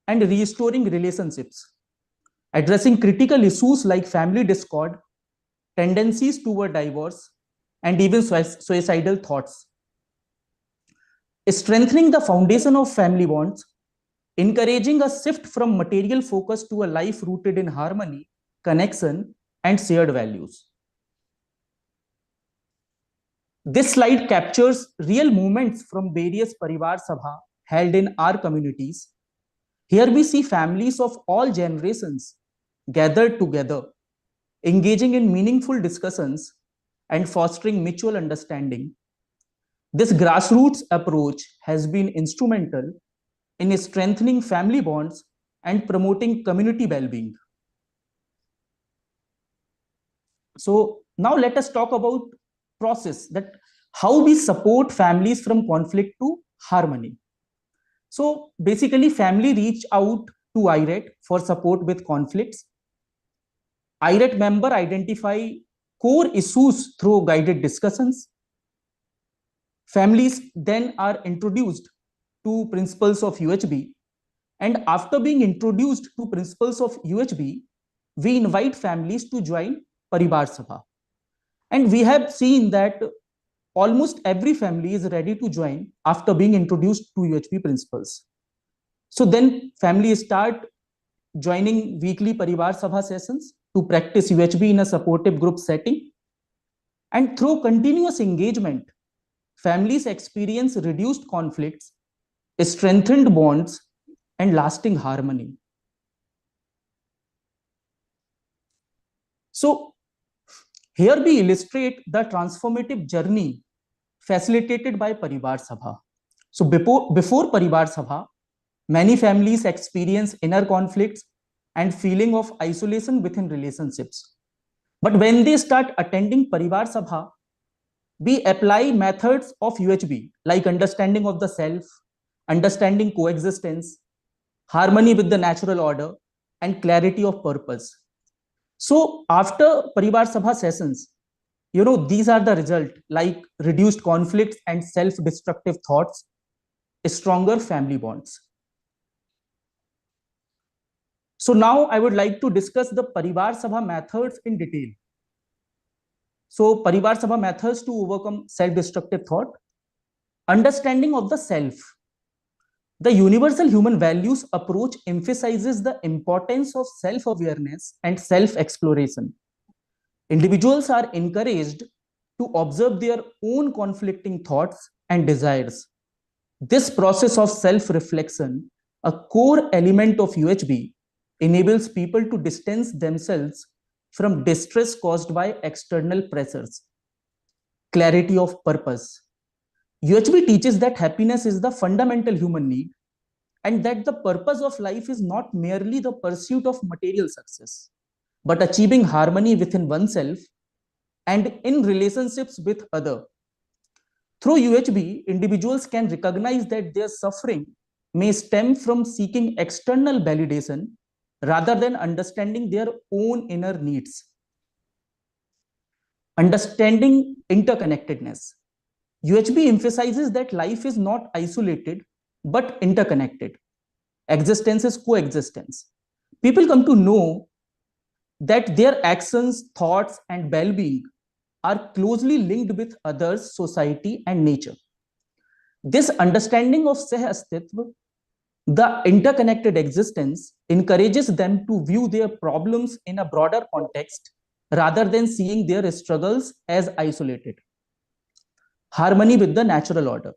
and restoring relationships, addressing critical issues like family discord, tendencies toward divorce, and even suicidal thoughts, strengthening the foundation of family bonds, encouraging a shift from material focus to a life rooted in harmony, connection, and shared values. This slide captures real moments from various Parivar Sabha held in our communities. Here we see families of all generations gathered together, engaging in meaningful discussions and fostering mutual understanding. This grassroots approach has been instrumental in strengthening family bonds and promoting community well-being. So now let us talk about process, that how we support families from conflict to harmony. So basically, family reach out to IRET for support with conflicts. IRET member identify core issues through guided discussions. Families then are introduced to principles of UHB, and after being introduced to principles of UHB, we invite families to join Parivar Sabha. And we have seen that almost every family is ready to join after being introduced to UHB principles. So then families start joining weekly Parivar Sabha sessions to practice UHB in a supportive group setting. And through continuous engagement, families experience reduced conflicts, strengthened bonds, and lasting harmony. So here we illustrate the transformative journey facilitated by Parivar Sabha. So before Parivar Sabha, many families experience inner conflicts and feeling of isolation within relationships. But when they start attending Parivar Sabha, we apply methods of UHB like understanding of the self, understanding coexistence, harmony with the natural order, and clarity of purpose. So after Parivar Sabha sessions, these are the result, like reduced conflicts and self-destructive thoughts, stronger family bonds. So now I would like to discuss the Parivar Sabha methods in detail. So Parivar Sabha methods to overcome self-destructive thought, understanding of the self. The universal human values approach emphasizes the importance of self-awareness and self-exploration. Individuals are encouraged to observe their own conflicting thoughts and desires. This process of self-reflection, a core element of UHB, enables people to distance themselves from distress caused by external pressures. Clarity of purpose. UHB teaches that happiness is the fundamental human need and that the purpose of life is not merely the pursuit of material success, but achieving harmony within oneself and in relationships with others. Through UHB, individuals can recognize that their suffering may stem from seeking external validation rather than understanding their own inner needs. Understanding interconnectedness. UHB emphasizes that life is not isolated, but interconnected. Existence is coexistence. People come to know that their actions, thoughts, and well-being are closely linked with others, society, and nature. This understanding of Sah-Astitva, the interconnected existence, encourages them to view their problems in a broader context rather than seeing their struggles as isolated. Harmony with the natural order.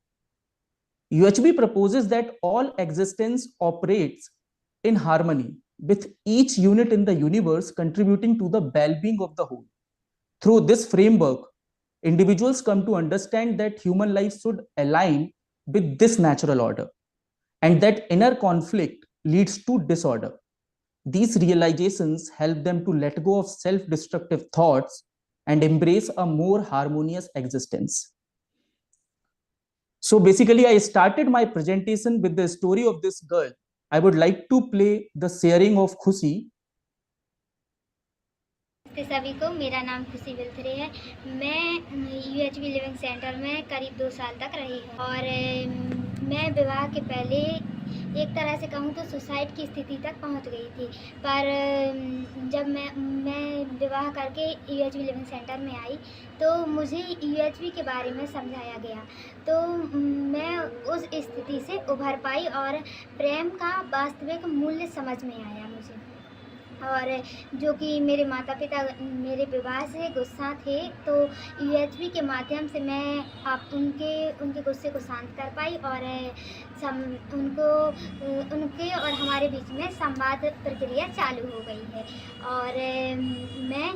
UHB proposes that all existence operates in harmony with each unit in the universe contributing to the well-being of the whole. Through this framework, individuals come to understand that human life should align with this natural order and that inner conflict leads to disorder. These realizations help them to let go of self-destructive thoughts and embrace a more harmonious existence. So basically, I started my presentation with the story of this girl. I would like to play the sharing of Khushi. नमस्ते सभी को, मेरा नाम खुशी बिलथरे है। मैं UHB living centre में करीब 2 साल तक रही हूँ और मैं विवाह के पहले एक तरह से कहूँ तो सुसाइड की स्थिति तक पहुँच गई थी। पर जब मैं विवाह करके यूएचबी लिविंग सेंटर में आई तो मुझे यूएचबी के बारे में समझाया गया, तो मैं उस स्थिति से उभर पाई और प्रेम का वास्तविक मूल्य समझ में आया मुझे। और जो कि मेरे माता पिता मेरे विवाह से गुस्सा थे, तो यूएचबी के माध्यम से मैं आप उनके गुस्से को शांत कर पाई और उनके और हमारे बीच में संवाद प्रक्रिया चालू हो गई है। और मैं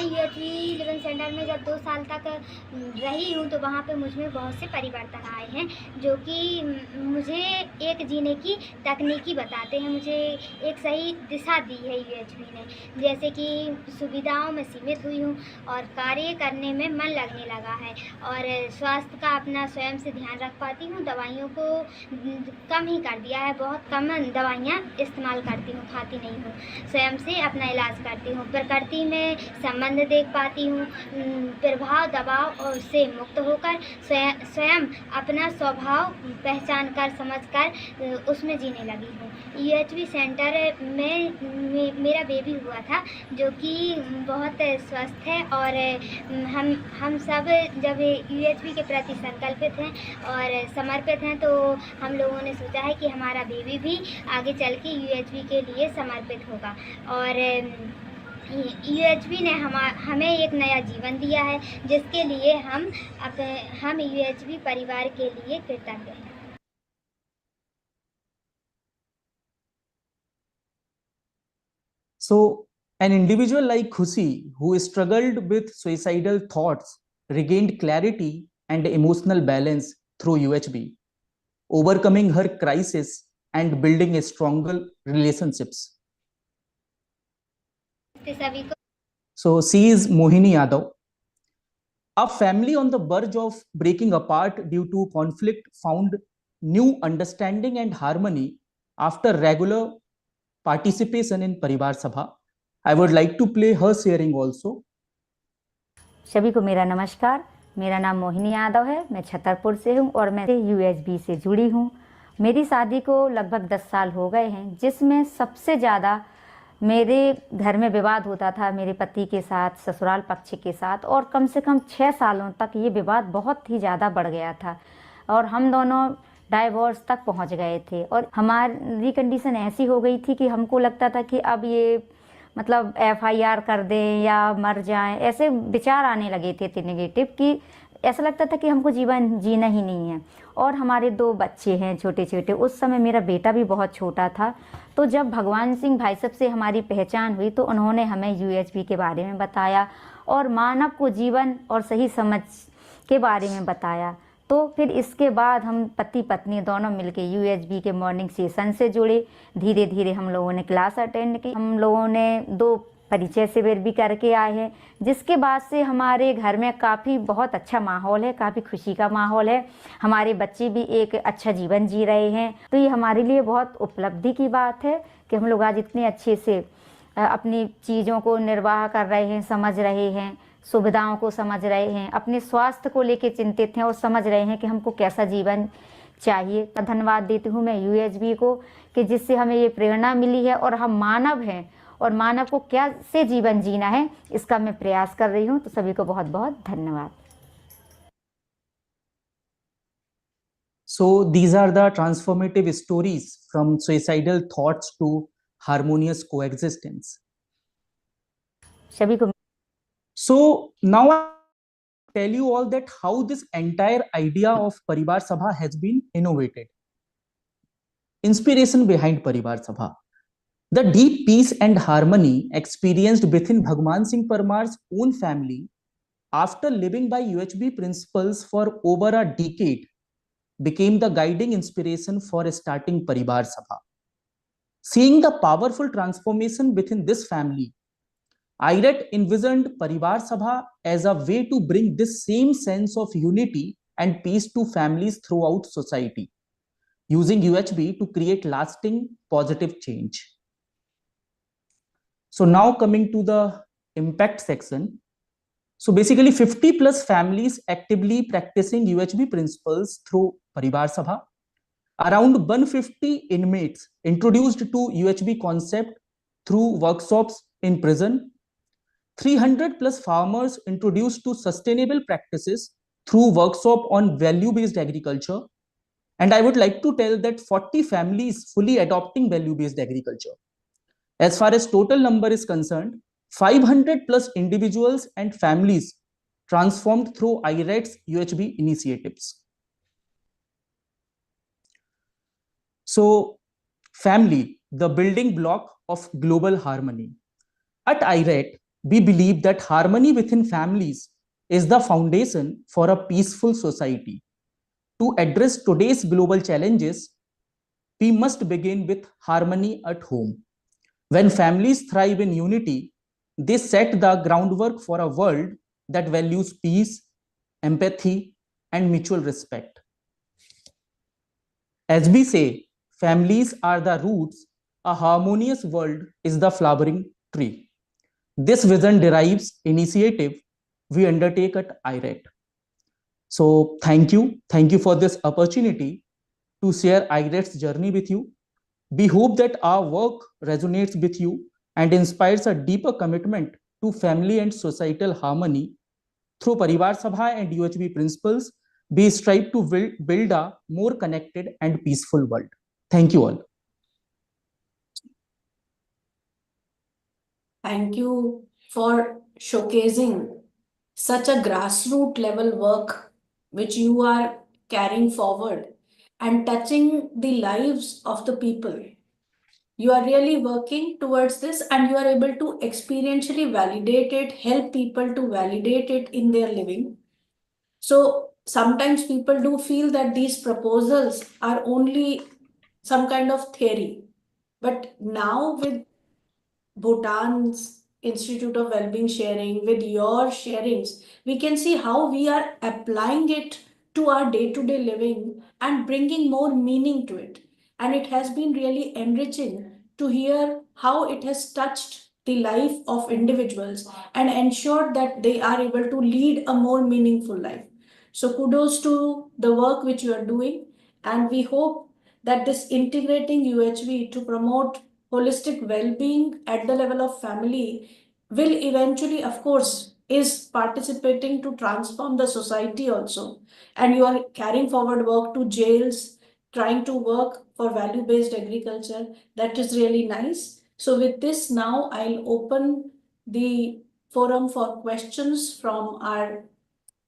यूएचबी लिविंग सेंटर में जब 2 साल तक रही हूँ तो वहाँ पे मुझ में बहुत से परिवर्तन आए हैं, जो कि मुझे एक जीने की तकनीकी बताते हैं, मुझे एक सही दिशा दी है यूएचबी ने। जैसे कि सुविधाओं में सीमित हुई हूँ और कार्य करने में मन लगने लगा है और स्वास्थ्य का अपना स्वयं से ध्यान रख पाती हूँ। दवाइयों को कम ही कर दिया है, बहुत कम दवाइयाँ इस्तेमाल करती हूँ, खाती नहीं हूँ, स्वयं से अपना इलाज करती हूँ। प्रकृति में संबंध देख पाती हूँ, प्रभाव दबाव और से मुक्त होकर स्वयं अपना स्वभाव पहचान कर समझ कर उसमें जीने लगी हूँ। यूएचबी सेंटर में मेरा बेबी हुआ था, जो कि बहुत स्वस्थ है और हम सब जब यूएचबी के प्रति संकल्पित हैं और समर्पित हैं तो हम लोगों ने सोचा है कि हमारा बेबी भी आगे चल के यूएचबी के लिए समर्पित होगा। और यूएचबी ने हमें एक नया जीवन दिया है, जिसके लिए हम यूएचबी परिवार के लिए कृतज्ञ हैं। So, an individual like Khushi, who struggled with suicidal thoughts, regained clarity and emotional balance through UHB, overcoming her crisis and building stronger relationships. So, she is Mohini Yadav. A family on the verge of breaking apart due to conflict found new understanding and harmony after regular participation in Parivar Sabha. I would like to play her sharing also. सभी को मेरा नमस्कार। मेरा नाम मोहिनी यादव है, मैं छतरपुर से हूँ और मैं यूएचबी से जुड़ी हूँ। मेरी शादी को लगभग 10 साल हो गए हैं, जिसमें सबसे ज़्यादा मेरे घर में विवाद होता था मेरे पति के साथ, ससुराल पक्ष के साथ, और कम से कम 6 सालों तक ये विवाद बहुत ही ज़्यादा बढ़ गया था और हम दोनों डाइवोर्स तक पहुंच गए थे। और हमारी कंडीशन ऐसी हो गई थी कि हमको लगता था कि अब ये मतलब एफआईआर कर दें या मर जाएं, ऐसे विचार आने लगे थे नेगेटिव, कि ऐसा लगता था कि हमको जीवन जीना ही नहीं है। और हमारे 2 बच्चे हैं छोटे छोटे, उस समय मेरा बेटा भी बहुत छोटा था। तो जब भगवान सिंह भाई साहब से हमारी पहचान हुई तो उन्होंने हमें यूएचबी के बारे में बताया और मानव को जीवन और सही समझ के बारे में बताया। तो फिर इसके बाद हम पति पत्नी दोनों मिलके यूएचबी के मॉर्निंग सेशन से जुड़े। धीरे धीरे हम लोगों ने क्लास अटेंड की, हम लोगों ने 2 परिचय शिविर भी करके आए हैं, जिसके बाद से हमारे घर में काफ़ी बहुत अच्छा माहौल है, काफ़ी खुशी का माहौल है। हमारे बच्चे भी एक अच्छा जीवन जी रहे हैं। तो ये हमारे लिए बहुत उपलब्धि की बात है कि हम लोग आज इतने अच्छे से अपनी चीज़ों को निर्वाह कर रहे हैं, समझ रहे हैं, सुविधाओं को समझ रहे हैं, अपने स्वास्थ्य को लेकर चिंतित हैं और समझ रहे हैं कि हमको कैसा जीवन चाहिए। धन्यवाद देती हूँ मैं यूएचबी को कि जिससे हमें ये प्रेरणा मिली है और हम मानव हैं और मानव को कैसे जीवन जीना है इसका मैं प्रयास कर रही हूँ। तो सभी को बहुत बहुत धन्यवाद। So these are the transformative stories from suicidal thoughts to harmonious coexistence. सभी को So now I tell you all that how this entire idea of Parivar Sabha has been innovated. Inspiration behind Parivar Sabha. The deep peace and harmony experienced within Bhagwan Singh Parmar's own family after living by UHB principles for over a decade became the guiding inspiration for starting Parivar Sabha. Seeing the powerful transformation within this family, IRET envisioned Parivar Sabha as a way to bring this same sense of unity and peace to families throughout society, using UHB to create lasting positive change. So now coming to the impact section. So basically 50 plus families actively practicing UHB principles through Parivar Sabha. Around 150 inmates introduced to UHB concept through workshops in prison. 300 plus farmers introduced to sustainable practices through workshop on value-based agriculture. And I would like to tell that 40 families fully adopting value-based agriculture. As far as total number is concerned, 500 plus individuals and families transformed through IRAT's UHB initiatives. So, family, the building block of global harmony. At IRAT, we believe that harmony within families is the foundation for a peaceful society. To address today's global challenges, we must begin with harmony at home. When families thrive in unity, they set the groundwork for a world that values peace, empathy, and mutual respect. As we say, families are the roots, a harmonious world is the flowering tree. This vision derives initiative we undertake at IRAT. So thank you for this opportunity to share IRAT's journey with you. We hope that our work resonates with you and inspires a deeper commitment to family and societal harmony. Through Parivar Sabha and UHB principles, we strive to build a more connected and peaceful world. Thank you all. Thank you for showcasing such a grassroots level work which you are carrying forward and touching the lives of the people. You are really working towards this and you are able to experientially validate it, help people to validate it in their living. So sometimes people do feel that these proposals are only some kind of theory. But now with Bhutan's Institute of Wellbeing sharing, with your sharings, we can see how we are applying it to our day-to-day living and bringing more meaning to it. And it has been really enriching to hear how it has touched the life of individuals and ensured that they are able to lead a more meaningful life. So kudos to the work which you are doing, and we hope that this integrating UHV to promote holistic well-being at the level of family will eventually, of course, is participating to transform the society also. And you are carrying forward work to jails, trying to work for value-based agriculture. That is really nice. So with this, now I'll open the forum for questions from our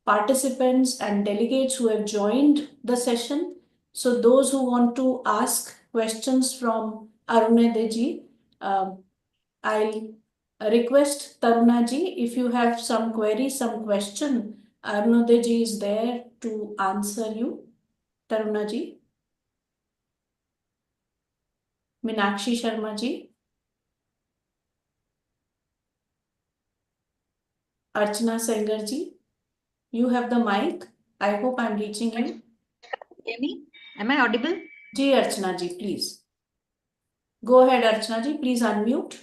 participants and delegates who have joined the session. So those who want to ask questions from Arunadeji, I'll request Tarunaji, if you have some query, some question, Arunadeji is there to answer you. Tarunaji. Meenakshi Sharma ji. Archana Sengar ji. You have the mic. I hope I'm reaching you. Hear me? Am I audible? Ji Archana ji, please. Go ahead, Archana ji. Please unmute.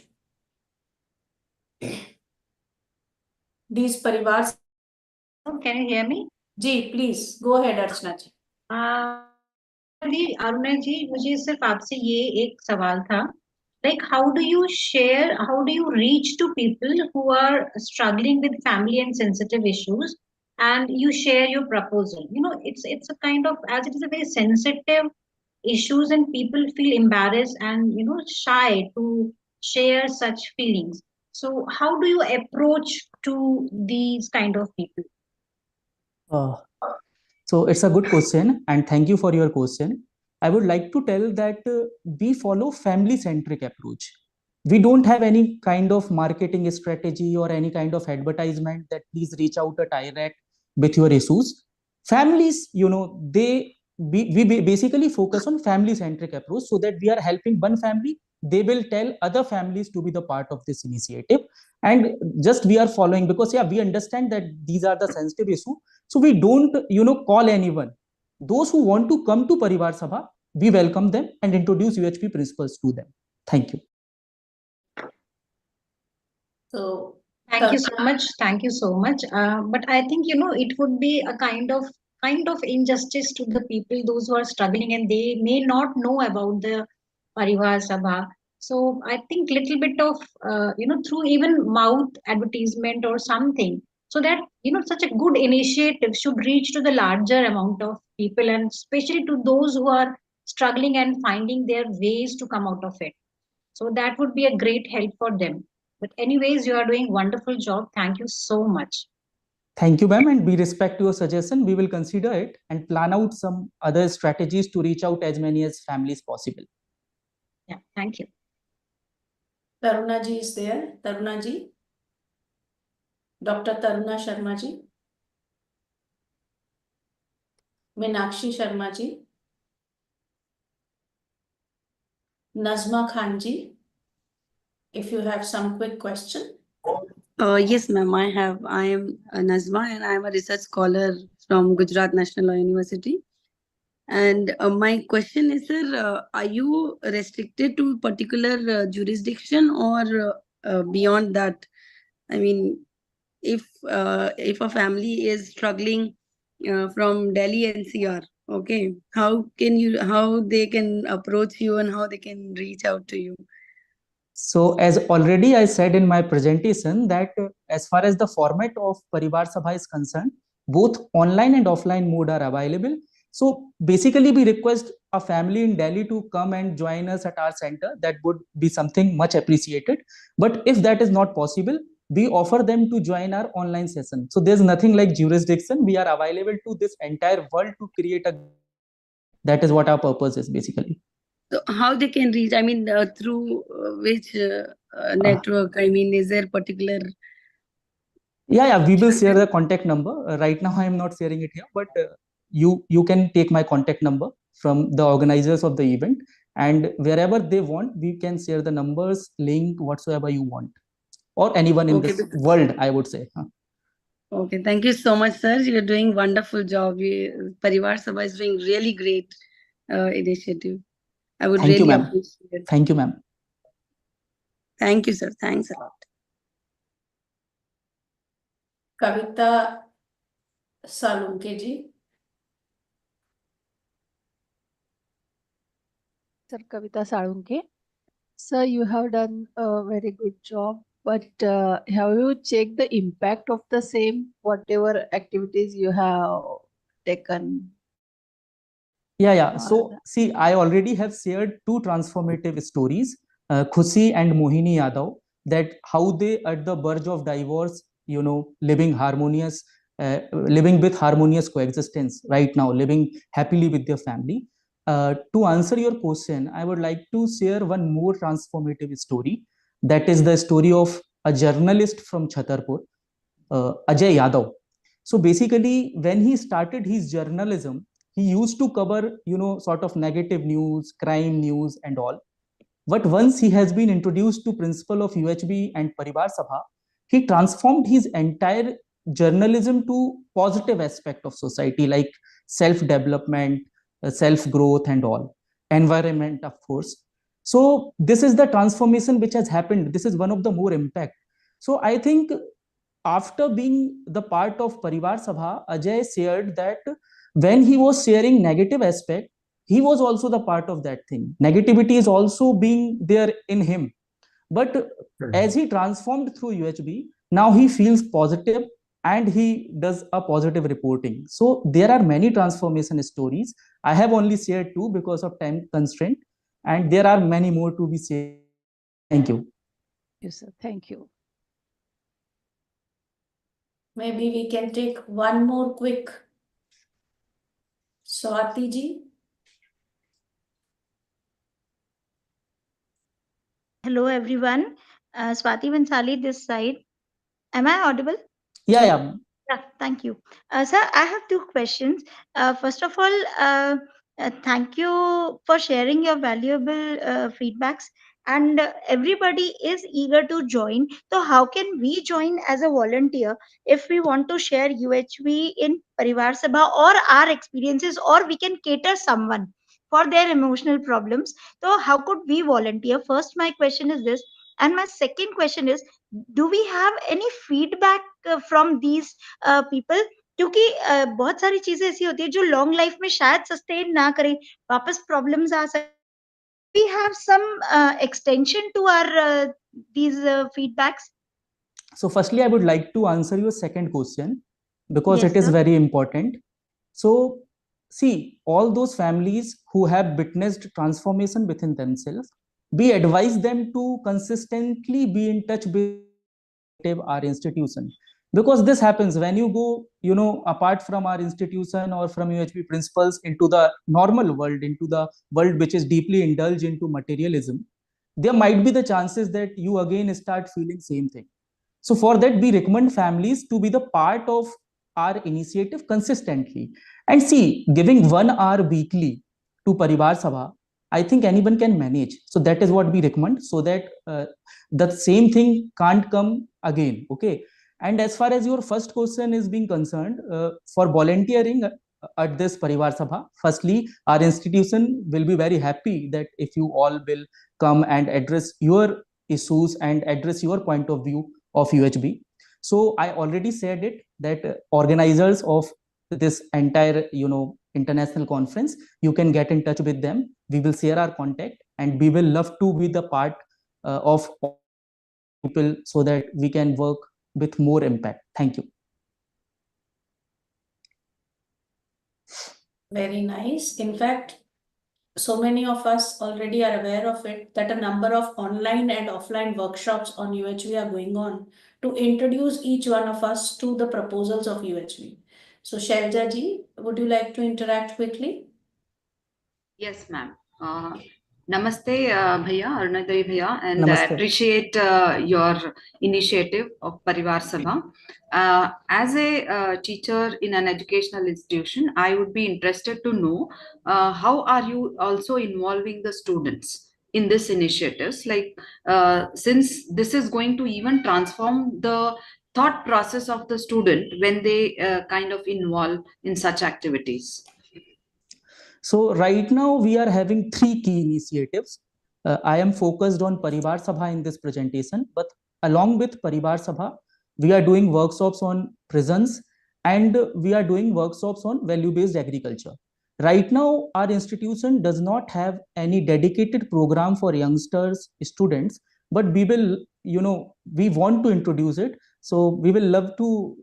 These Parivar. Can you hear me? Ji please go ahead अर्चना जी. अरुणा जी, मुझे सिर्फ आपसे ये एक सवाल था, like how do you reach to people who are struggling with family and sensitive issues, and you share your proposal? You know, it's a kind of, as it is a very sensitive issues and people feel embarrassed and shy to share such feelings. So how do you approach to these kind of people? So it's a good question, and thank you for your question. I would like to tell that we follow family-centric approach. We don't have any kind of marketing strategy or any kind of advertisement that please reach out at IRAT with your issues. Families, we basically focus on family-centric approach so that we are helping one family. They will tell other families to be the part of this initiative, and just we are following because we understand that these are the sensitive issue. So we don't call anyone. Those who want to come to Parivar Sabha, we welcome them and introduce UHP principles to them. Thank you. So Thank you so much. Thank you so much. But I think it would be a kind of injustice to the people, those who are struggling, and they may not know about the Parivar Sabha. So I think little bit of through even mouth advertisement or something, so that such a good initiative should reach to the larger amount of people, and especially to those who are struggling and finding their ways to come out of it. So that would be a great help for them. But anyways, you are doing wonderful job. Thank you so much. Thank you, ma'am, and we respect your suggestion. We will consider it and plan out some other strategies to reach out as many as families possible. Yeah, thank you. Taruna ji is there. Taruna ji. Dr. Taruna Sharma ji. Meenakshi Sharma ji. Nazma Khan ji. If you have some quick question. Yes, ma'am, I have. I am Nazma and I am a research scholar from Gujarat National Law University. And my question is, sir, are you restricted to particular jurisdiction or beyond that? I mean, if a family is struggling from Delhi NCR, okay, how they can approach you and how they can reach out to you? So as already I said in my presentation that as far as the format of Parivar Sabha is concerned, both online and offline mode are available. So basically we request a family in Delhi to come and join us at our center. That would be something much appreciated. But if that is not possible, we offer them to join our online session. So there's nothing like jurisdiction. We are available to this entire world to create a, that is what our purpose is basically. So how they can reach? I mean, through which network? I mean, is there particular? Yeah, we will share the contact number. Right now, I am not sharing it here, but you can take my contact number from the organizers of the event, and wherever they want, we can share the numbers, link, whatsoever you want, or anyone in this world, I would say. Okay, thank you so much, sir. You're doing wonderful job. Parivar Sabha is doing really great initiative. I would Thank you, really ma'am. appreciate it. Thank you, ma'am. Thank you, sir. Thanks a lot. Kavita Salunke ji. Sir Kavita Salunke. Sir, you have done a very good job, but have you checked the impact of the same, whatever activities you have taken? Yeah. So see, I already have shared two transformative stories, Khushi and Mohini Yadav, that how they at the verge of divorce, living with harmonious coexistence right now, living happily with their family. To answer your question, I would like to share one more transformative story. That is the story of a journalist from Chhatarpur, Ajay Yadav. So basically, when he started his journalism, he used to cover, sort of negative news, crime news, and all. But once he has been introduced to principle of UHB and Parivar Sabha, he transformed his entire journalism to positive aspect of society, like self-development, self-growth, and all. Environment, of course. So this is the transformation which has happened. This is one of the more impact. So I think after being the part of Parivar Sabha, Ajay shared that when he was sharing negative aspect, he was also the part of that thing. Negativity is also being there in him. But as he transformed through UHB, now he feels positive and he does a positive reporting. So there are many transformation stories. I have only shared two because of time constraint, and there are many more to be shared. Thank you. Yes, sir. Thank you. Maybe we can take one more quick. Swati ji. Hello, everyone. Swati Bansali this side. Am I audible? Yeah. Yeah, thank you. Sir, I have two questions. First of all, thank you for sharing your valuable feedbacks. And everybody is eager to join. So, how can we join as a volunteer if we want to share UHV in Parivar Sabha or our experiences, or we can cater someone for their emotional problems? So, how could we volunteer? First, my question is this. And my second question is, do we have any feedback from these people? क्योंकि बहुत सारी चीजें ऐसी होती है जो long life में शायद सस्टेन ना करें, वापस प्रॉब्लम्स आ सकती, we have some extension to our these feedbacks? So firstly, I would like to answer your second question because Yes, it is sir. very important. So see, all those families who have witnessed transformation within themselves, we advise them to consistently be in touch with our institution, because this happens when you go, apart from our institution or from UHB principles into the normal world, into the world which is deeply indulged into materialism. There might be the chances that you again start feeling same thing. So for that, we recommend families to be the part of our initiative consistently. And see, giving 1 hour weekly to Parivar Sabha, I think anyone can manage. So that is what we recommend, so that the same thing can't come again. Okay. And as far as your first question is being concerned, for volunteering at this Parivar Sabha, firstly, our institution will be very happy that if you all will come and address your issues and address your point of view of UHB. So I already said it that organizers of this entire, international conference, you can get in touch with them. We will share our contact, and we will love to be the part of people so that we can work with more impact. Thank you. Very nice. In fact, so many of us already are aware of it, that a number of online and offline workshops on UHV are going on to introduce each one of us to the proposals of UHV. So Shailja ji, would you like to interact quickly? Yes, ma'am. Namaste, Bhaiya, Arunadai Bhaiya, and I Namaste. appreciate your initiative of Parivar Sabha. As a teacher in an educational institution, I would be interested to know how are you also involving the students in this initiatives? Like, since this is going to even transform the thought process of the student when they kind of involve in such activities. So right now we are having 3 key initiatives. I am focused on Parivar Sabha in this presentation, but along with Parivar Sabha, we are doing workshops on prisons, and we are doing workshops on value-based agriculture. Right now, our institution does not have any dedicated program for youngsters, students, but we will, we want to introduce it. So we will love to,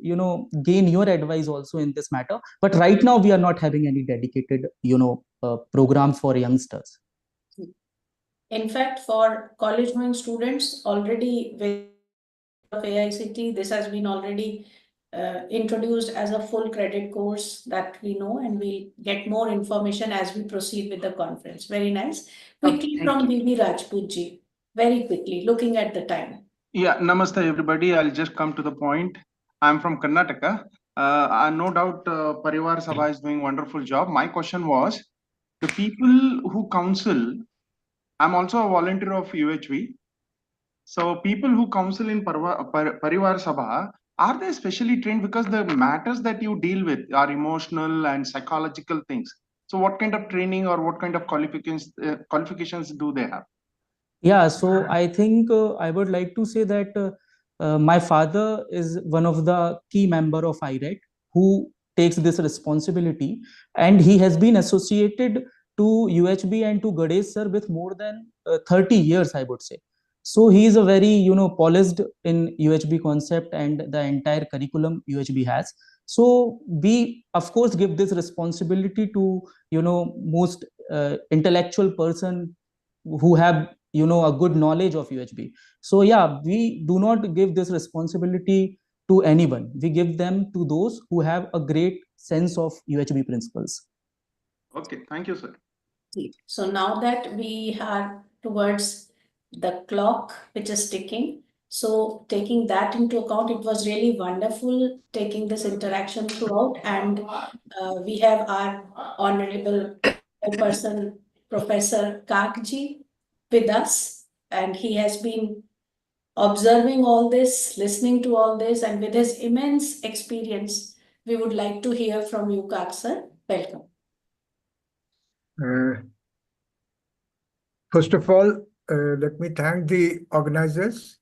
gain your advice also in this matter. But right now we are not having any dedicated, program for youngsters. In fact, for college going students, already with AICT, this has been already introduced as a full credit course that we know, and we'll get more information as we proceed with the conference. Very nice. Quickly from Bibi Rajput ji, very quickly, looking at the time. Yeah, namaste everybody. I'll just come to the point. I'm from Karnataka. No doubt Parivar Sabha is doing a wonderful job. My question was, the people who counsel, I'm also a volunteer of UHV. So people who counsel in Parivar Sabha, are they specially trained? Because the matters that you deal with are emotional and psychological things. So what kind of training or what kind of qualifications do they have? Yeah, so I think I would like to say that my father is one of the key member of IRET who takes this responsibility, and he has been associated to UHB and to Gadesh sir with more than 30 years, I would say. So he is a very, polished in UHB concept and the entire curriculum UHB has. So we, of course, give this responsibility to, most intellectual person who have, a good knowledge of UHB. So yeah, we do not give this responsibility to anyone. We give them to those who have a great sense of UHB principles. Okay, thank you, sir. So now that we are towards the clock which is ticking, so taking that into account, it was really wonderful taking this interaction throughout, and we have our honorable person, Professor Kakji, with us, and he has been observing all this, listening to all this, and with his immense experience, we would like to hear from you, Kak sir. Welcome. First of all, let me thank the organizers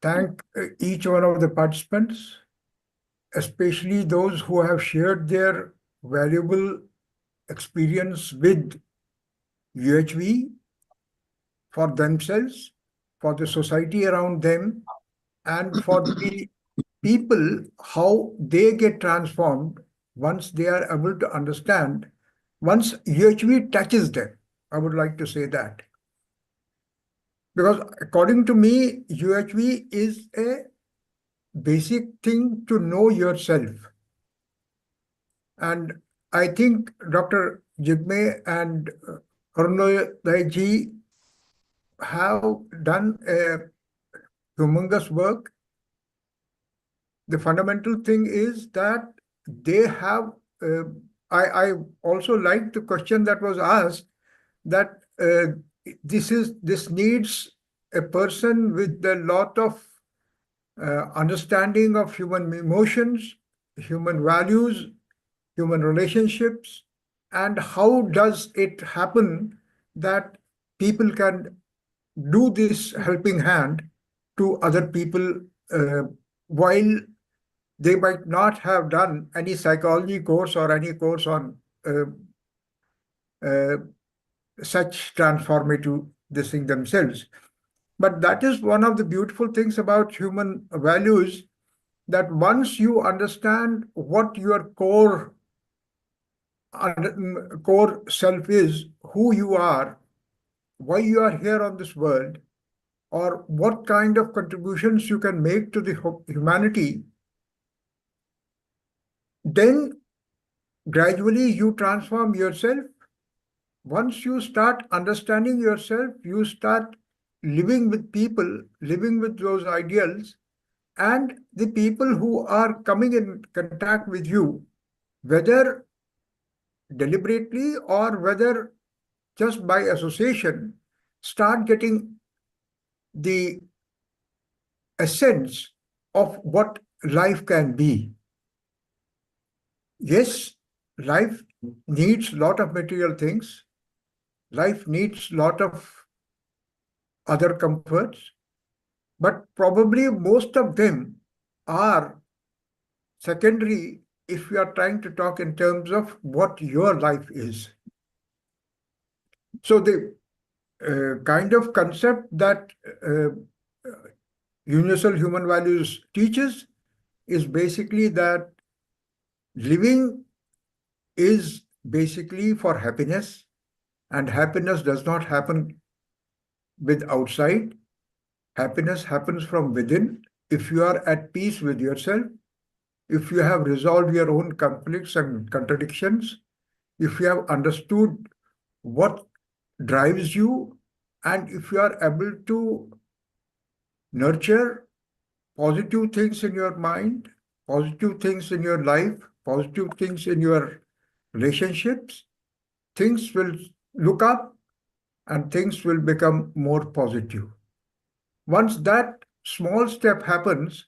thank each one of the participants, especially those who have shared their valuable experience with UHV for themselves, for the society around them, and for the people, how they get transformed once they are able to understand, once UHV touches them. I would like to say that. Because according to me, UHV is a basic thing to know yourself. And I think Dr. Jigme and Arunoday ji have done a humongous work. The fundamental thing is that they have, I also like the question that was asked, that this needs a person with a lot of understanding of human emotions, human values, human relationships, and how does it happen that people can do this helping hand to other people while they might not have done any psychology course or any course on such transformative this thing themselves. But that is one of the beautiful things about human values, that once you understand what your core self is, who you are, why you are here on this world, or what kind of contributions you can make to the humanity, then gradually you transform yourself. Once you start understanding yourself, you start living with people, living with those ideals, and the people who are coming in contact with you, whether deliberately or whether just by association, start getting the essence of what life can be. Yes, life needs a lot of material things. Life needs a lot of other comforts, but probably most of them are secondary if we are trying to talk in terms of what your life is. So the kind of concept that universal human values teaches is basically that living is basically for happiness, and happiness does not happen with outside. Happiness happens from within. If you are at peace with yourself, if you have resolved your own conflicts and contradictions, if you have understood what drives you, and if you are able to nurture positive things in your mind, positive things in your life, positive things in your relationships, things will look up and things will become more positive. Once that small step happens,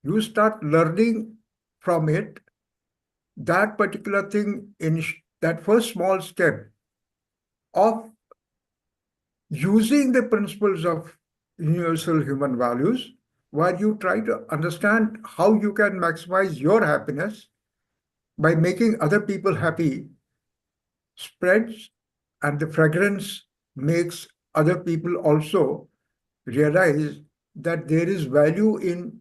you start learning from it. That particular thing, in that first small step of using the principles of universal human values, while you try to understand how you can maximize your happiness by making other people happy, spreads, and the fragrance makes other people also realize that there is value in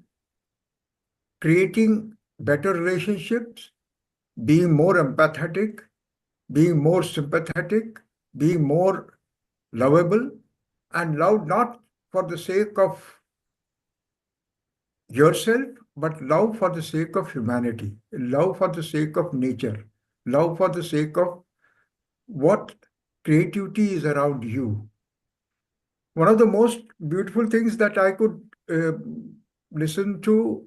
creating better relationships, being more empathetic, being more sympathetic, being more lovable, and love not for the sake of yourself, but love for the sake of humanity, love for the sake of nature, love for the sake of what creativity is around you. One of the most beautiful things that I could listen to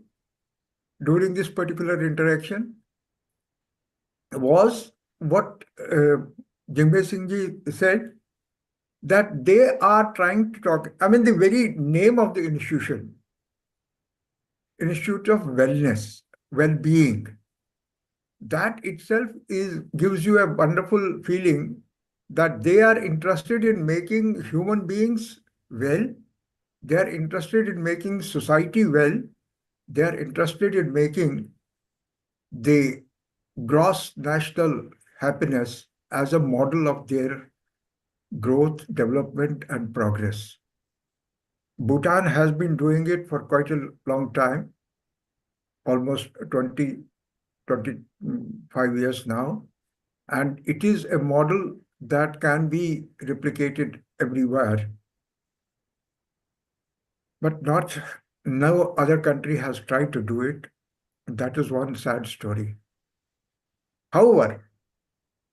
during this particular interaction was what Jingme Singh ji said, that they are trying to talk, I mean, the very name of the institution, Institute of Wellness, Well-Being, that itself gives you a wonderful feeling that they are interested in making human beings well, They are interested in making society well. They are interested in making the gross national happiness as a model of their growth, development, and progress. Bhutan has been doing it for quite a long time, almost 25 years now. And it is a model that can be replicated everywhere. But no other country has tried to do it. That is one sad story. However,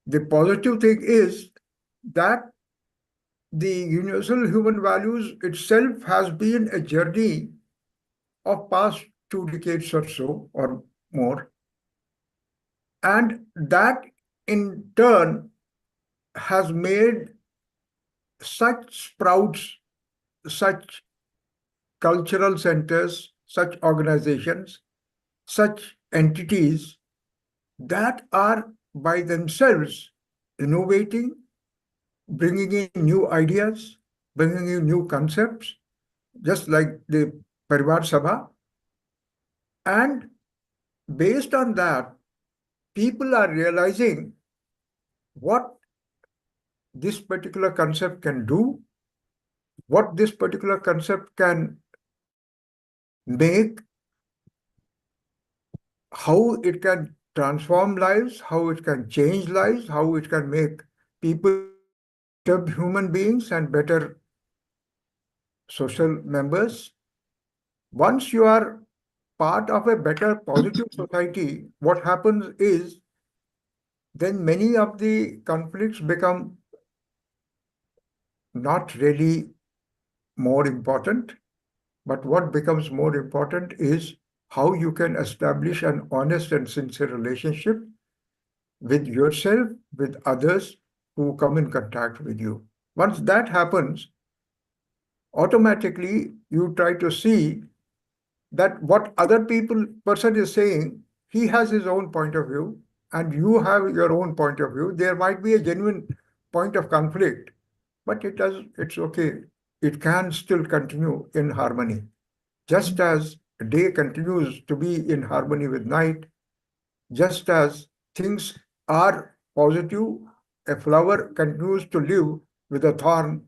the positive thing is that the universal human values itself has been a journey of past 2 decades or so or more. And that in turn has made such sprouts, such cultural centers, such organizations, such entities that are by themselves innovating, bringing in new ideas, bringing in new concepts, just like the Parivar Sabha. And based on that, people are realizing what this particular concept can do, what this particular concept can make, how it can transform lives, how it can change lives, how it can make people better human beings and better social members. Once you are part of a better, positive society, what happens is then many of the conflicts become not really more important, but what becomes more important is how you can establish an honest and sincere relationship with yourself, with others who come in contact with you. Once that happens, automatically you try to see that what other person is saying, he has his own point of view, and you have your own point of view. There might be a genuine point of conflict, but it's okay. It can still continue in harmony. Just as day continues to be in harmony with night, just as things are positive, a flower continues to live with a thorn,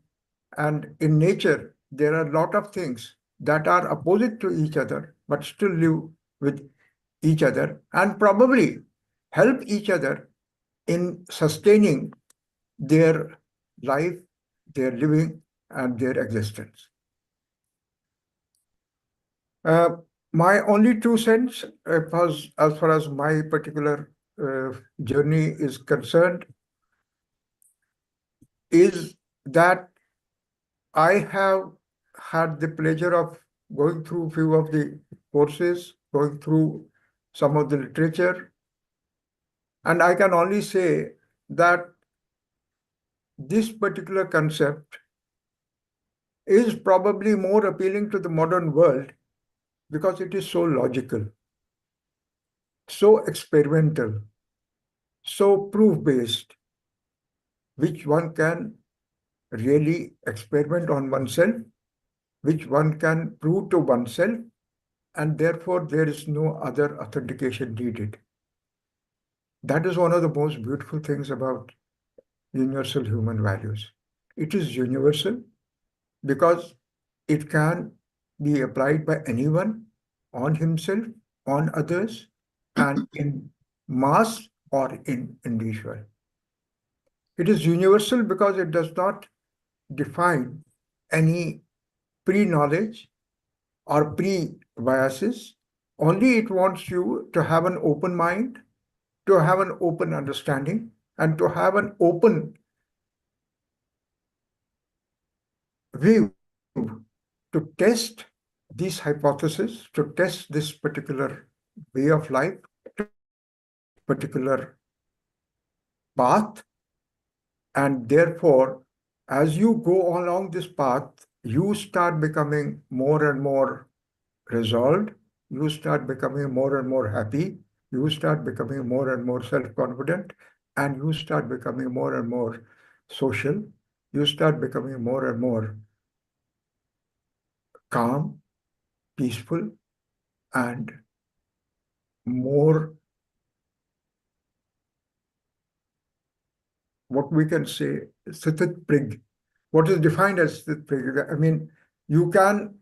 and in nature, there are a lot of things that are opposite to each other, but still live with each other and probably help each other in sustaining their life, their living, and their existence. My only 2 cents, as far as my particular journey is concerned, is that I have had the pleasure of going through few of the courses, going through some of the literature, and I can only say that this particular concept is probably more appealing to the modern world because it is so logical, so experimental, so proof-based, which one can really experiment on oneself, which one can prove to oneself, and therefore there is no other authentication needed. That is one of the most beautiful things about universal human values. It is universal because it can be applied by anyone on himself, on others, and in mass or in individual. It is universal because it does not define any pre-knowledge or pre-biases. Only it wants you to have an open mind, to have an open understanding, and to have an open view to test these hypotheses, to test this particular way of life, particular path. And therefore, as you go along this path, you start becoming more and more resolved, you start becoming more and more happy, you start becoming more and more self-confident, and you start becoming more and more social, you start becoming more and more calm, peaceful, and more, what we can say, sthit prig. What is defined as sthit prig? I mean, you can,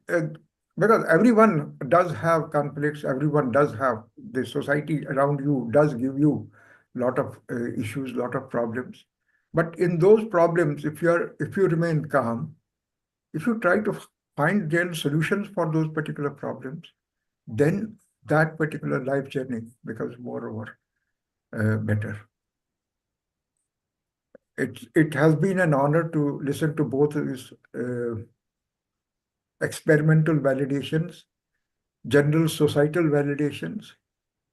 because everyone does have conflicts, everyone does have, the society around you does give you a lot of issues, lot of problems. But in those problems, if you remain calm, if you try to find real solutions for those particular problems, then that particular life journey becomes more and more better. It has been an honor to listen to both of these experimental validations, general societal validations,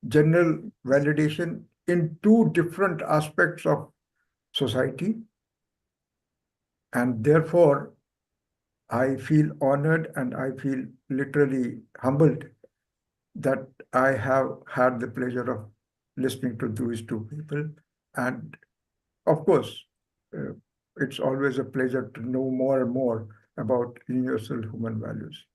general validation in two different aspects of society. And therefore, I feel honored and I feel literally humbled that I have had the pleasure of listening to these two people. And of course, it's always a pleasure to know more and more about universal human values.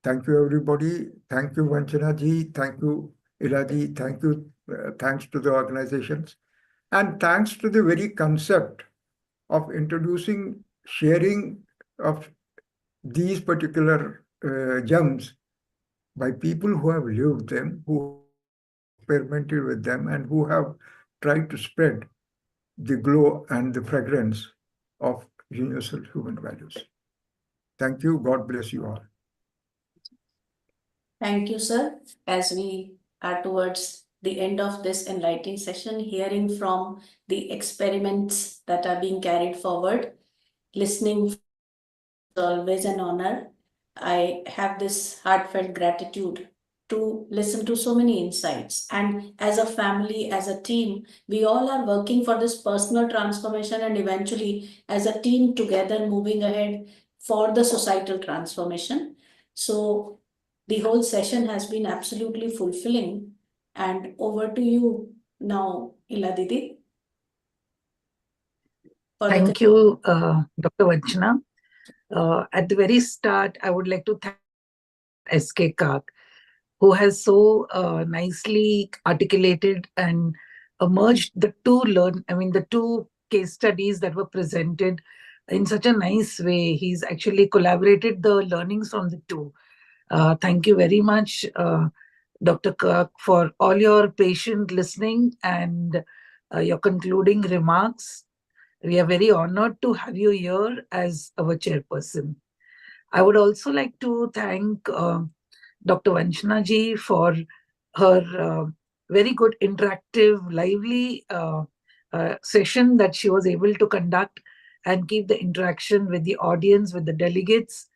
Thank you, everybody. Thank you, Vanchana ji. Thank you, Ilaji. Thank you. Thanks to the organizations. And thanks to the very concept of introducing, sharing of these particular gems by people who have lived them, who have experimented with them, and who have tried to spread the glow and the fragrance of universal human values. Thank you. God bless you all. Thank you, sir. As we are towards the end of this enlightening session, hearing from the experiments that are being carried forward, listening is always an honor. I have this heartfelt gratitude to listen to so many insights. And as a family, as a team, we all are working for this personal transformation and eventually as a team together moving ahead for the societal transformation. So the whole session has been absolutely fulfilling. And over to you now, Ila Didi. Thank you, Dr. Vanchana. At the very start, I would like to thank S.K. Kak, who has so nicely articulated and merged the two case studies that were presented in such a nice way. He's actually collaborated the learnings from the two. Thank you very much, Dr. Kirk, for all your patient listening and your concluding remarks. We are very honored to have you here as our chairperson. I would also like to thank Dr. Vanchana ji for her very good, interactive, lively session that she was able to conduct and keep the interaction with the audience, with the delegates,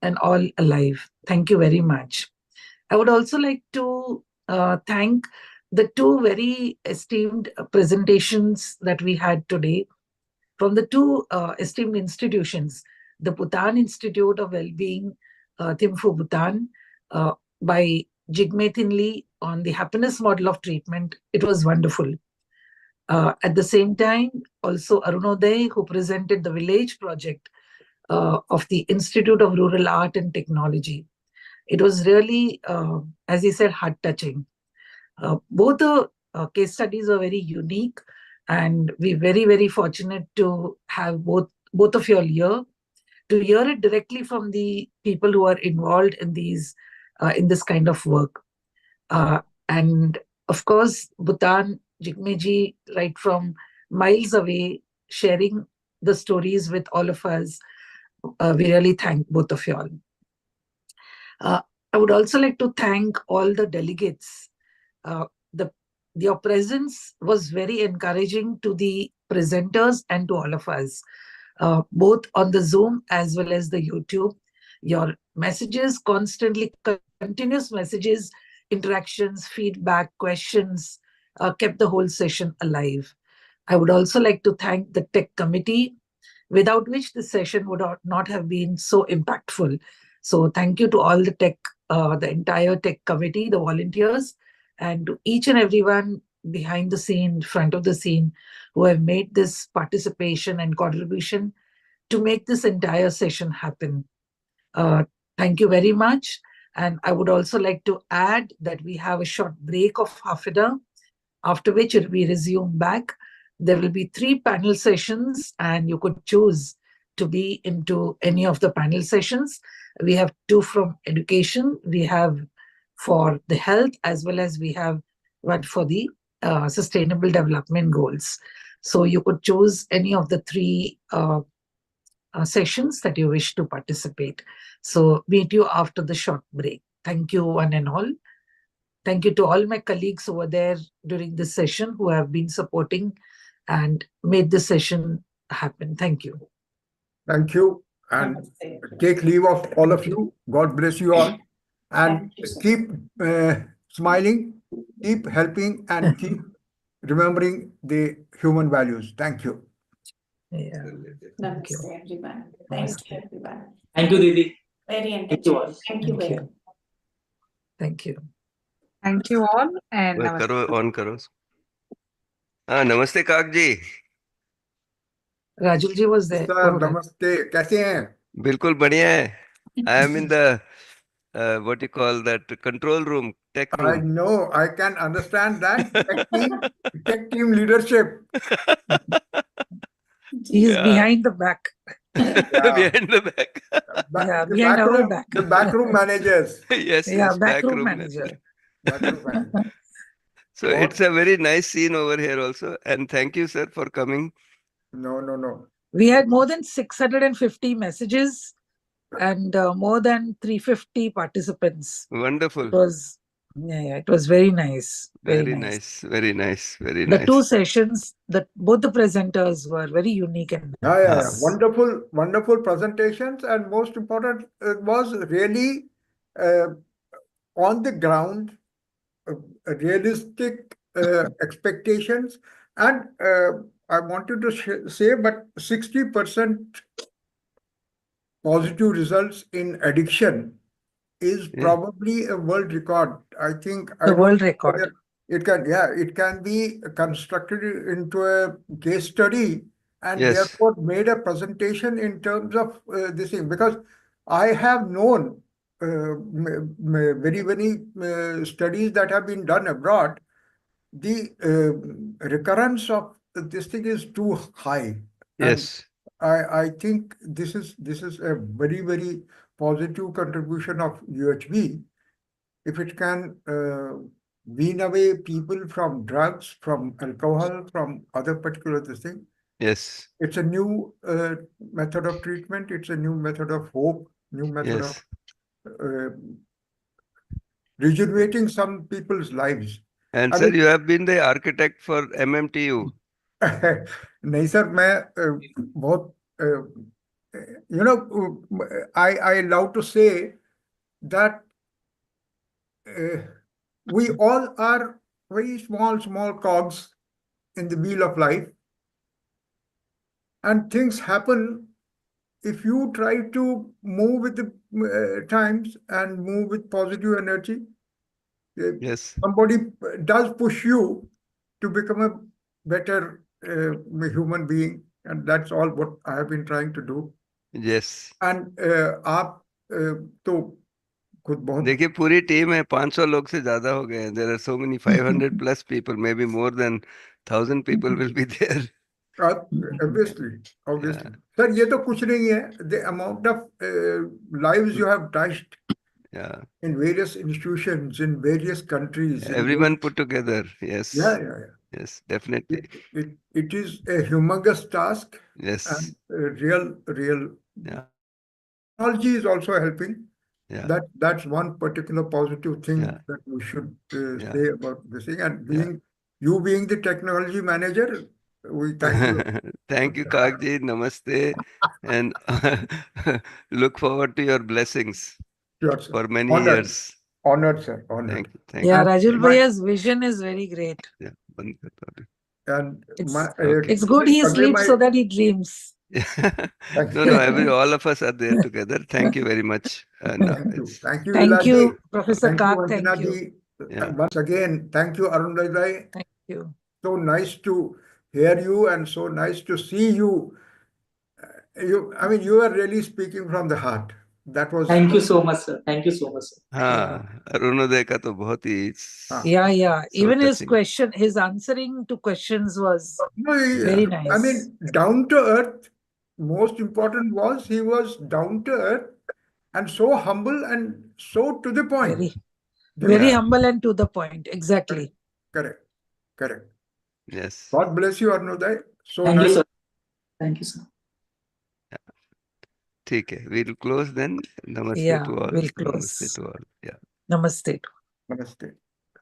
and all alive. Thank you very much. I would also like to thank the two very esteemed presentations that we had today from the two esteemed institutions, the Bhutan Institute of Wellbeing, Thimphu, Bhutan, by Jigme Thinley on the happiness model of treatment. It was wonderful. At the same time, also Arunoday, who presented the village project of the Institute of Rural Art and Technology. It was really, as he said, heart-touching. Both the case studies were very unique, and we're very, very fortunate to have both of you all here to hear it directly from the people who are involved in these in this kind of work. And of course, Bhutan, Jigmeji, right from miles away, sharing the stories with all of us. We really thank both of you all. I would also like to thank all the delegates. Your presence was very encouraging to the presenters and to all of us, both on the Zoom as well as the YouTube. Your messages, constantly continuous messages, interactions, feedback, questions, kept the whole session alive. I would also like to thank the tech committee, without which the session would not have been so impactful. So thank you to all the entire tech committee, the volunteers, and to each and everyone behind the scene, front of the scene, who have made this participation and contribution to make this entire session happen. Uh, thank you very much. And I would also like to add that we have a short break of half an hour, after which it will be resumed back. There will be 3 panel sessions, and you could choose to be into any of the panel sessions. We have 2 from education, we have for the health, as well as we have one for the sustainable development goals. So you could choose any of the 3 sessions that you wish to participate. So meet you after the short break. Thank you, one and all. Thank you to all my colleagues over there during this session who have been supporting and made this session happen. Thank you. Thank you. And take leave of all of you. God bless you all. And keep smiling, keep helping, and keep remembering the human values. Thank you. Yeah. Namaste, everyone. Thank you, everyone. Thank you, Didi. Very Thank you all. entertaining. Thank you very much. Thank you. Thank you all and करो namaste. On करो हाँ नमस्ते काक जी Rajul ji was there. Sir नमस्ते कैसे हैं बिल्कुल बढ़िया है I am in the what you call that control room, tech I room. know, I can understand that. Tech team leadership. He is Yeah. behind the back. Behind the back. Yeah, The behind back our room, back. the back room managers. Yes, Yeah, yes, back room manager. Back room manager. So it's a very nice scene over here also. And thank you, sir, for coming. No. We had more than 650 messages and more than 350 participants. Wonderful. It was, it was very nice. Very nice. Very nice. Very The nice. 2 sessions, both the presenters were very unique and Yeah. Wonderful presentations, and most important, it was really on the ground, realistic expectations, and I wanted to say, but 60% positive results in addiction is probably a world record. I think the world record. It can be constructed into a case study, and Yes. therefore made a presentation in terms of this thing, because I have known very studies that have been done abroad. The recurrence of this thing is too high. Yes. And I think this is a very positive contribution of UHB. If it can wean away people from drugs, from alcohol, from other particular this thing. Yes. It's a new method of treatment. It's a new method of hope, new method of regenerating some people's lives. And sir, you have been the architect for MMTU. नहीं sir मैं बहुत I love to say that we all are very small cogs in the wheel of life, and things happen if you try to move with the times and move with positive energy. Yes. Somebody does push you to become a better human being, and that's all what I have been trying to do. Yes. And आप तो खुद बहुत देखिए पूरी team है 500 लोग से ज्यादा हो गए हैं. There are so many 500 plus people, maybe more than 1,000 people will be there. Obviously. Sir, ये तो कुछ नहीं है. The amount of lives you have touched in various institutions, in various countries. Everyone put together. Yes. Yeah. Yes, definitely. It is a humongous task. Yes. And real. Yeah. Technology is also helping. Yeah. That's one particular positive thing that we should say about this thing. And you being the technology manager, we thank you. Thank you, Kakji. Namaste. And look forward to your blessings for many years. Honored, sir. Honored. Thank you. Rajul Bhaiya's vision is very great. Yeah. And it's good he sleeps so that he dreams. No, all of us are there together. Thank you very much. Thank you, Thank you, Ilaji. Professor Kak. Thank Vanchana you. ji. Once again, thank you, Arundhati. Thank you. So nice to hear you and so nice to see you. You are really speaking from the heart. that was. Thank you so much, sir. Thank you so much, sir. हाँ, अरुणोदय का तो बहुत ही Yeah. so Even his touching. question, his answering to questions was No, very nice. I mean, down to earth. Most important was he was down to earth and so humble and so to the point. Very humble and to the point. Exactly. Correct. Yes. God bless you, Arnoday. So Thank nice. you, sir. Thank you, sir. ठीक है. We'll close then. Namaste Yeah, to all. we'll Namaste close. to all. Yeah. Namaste. Namaste.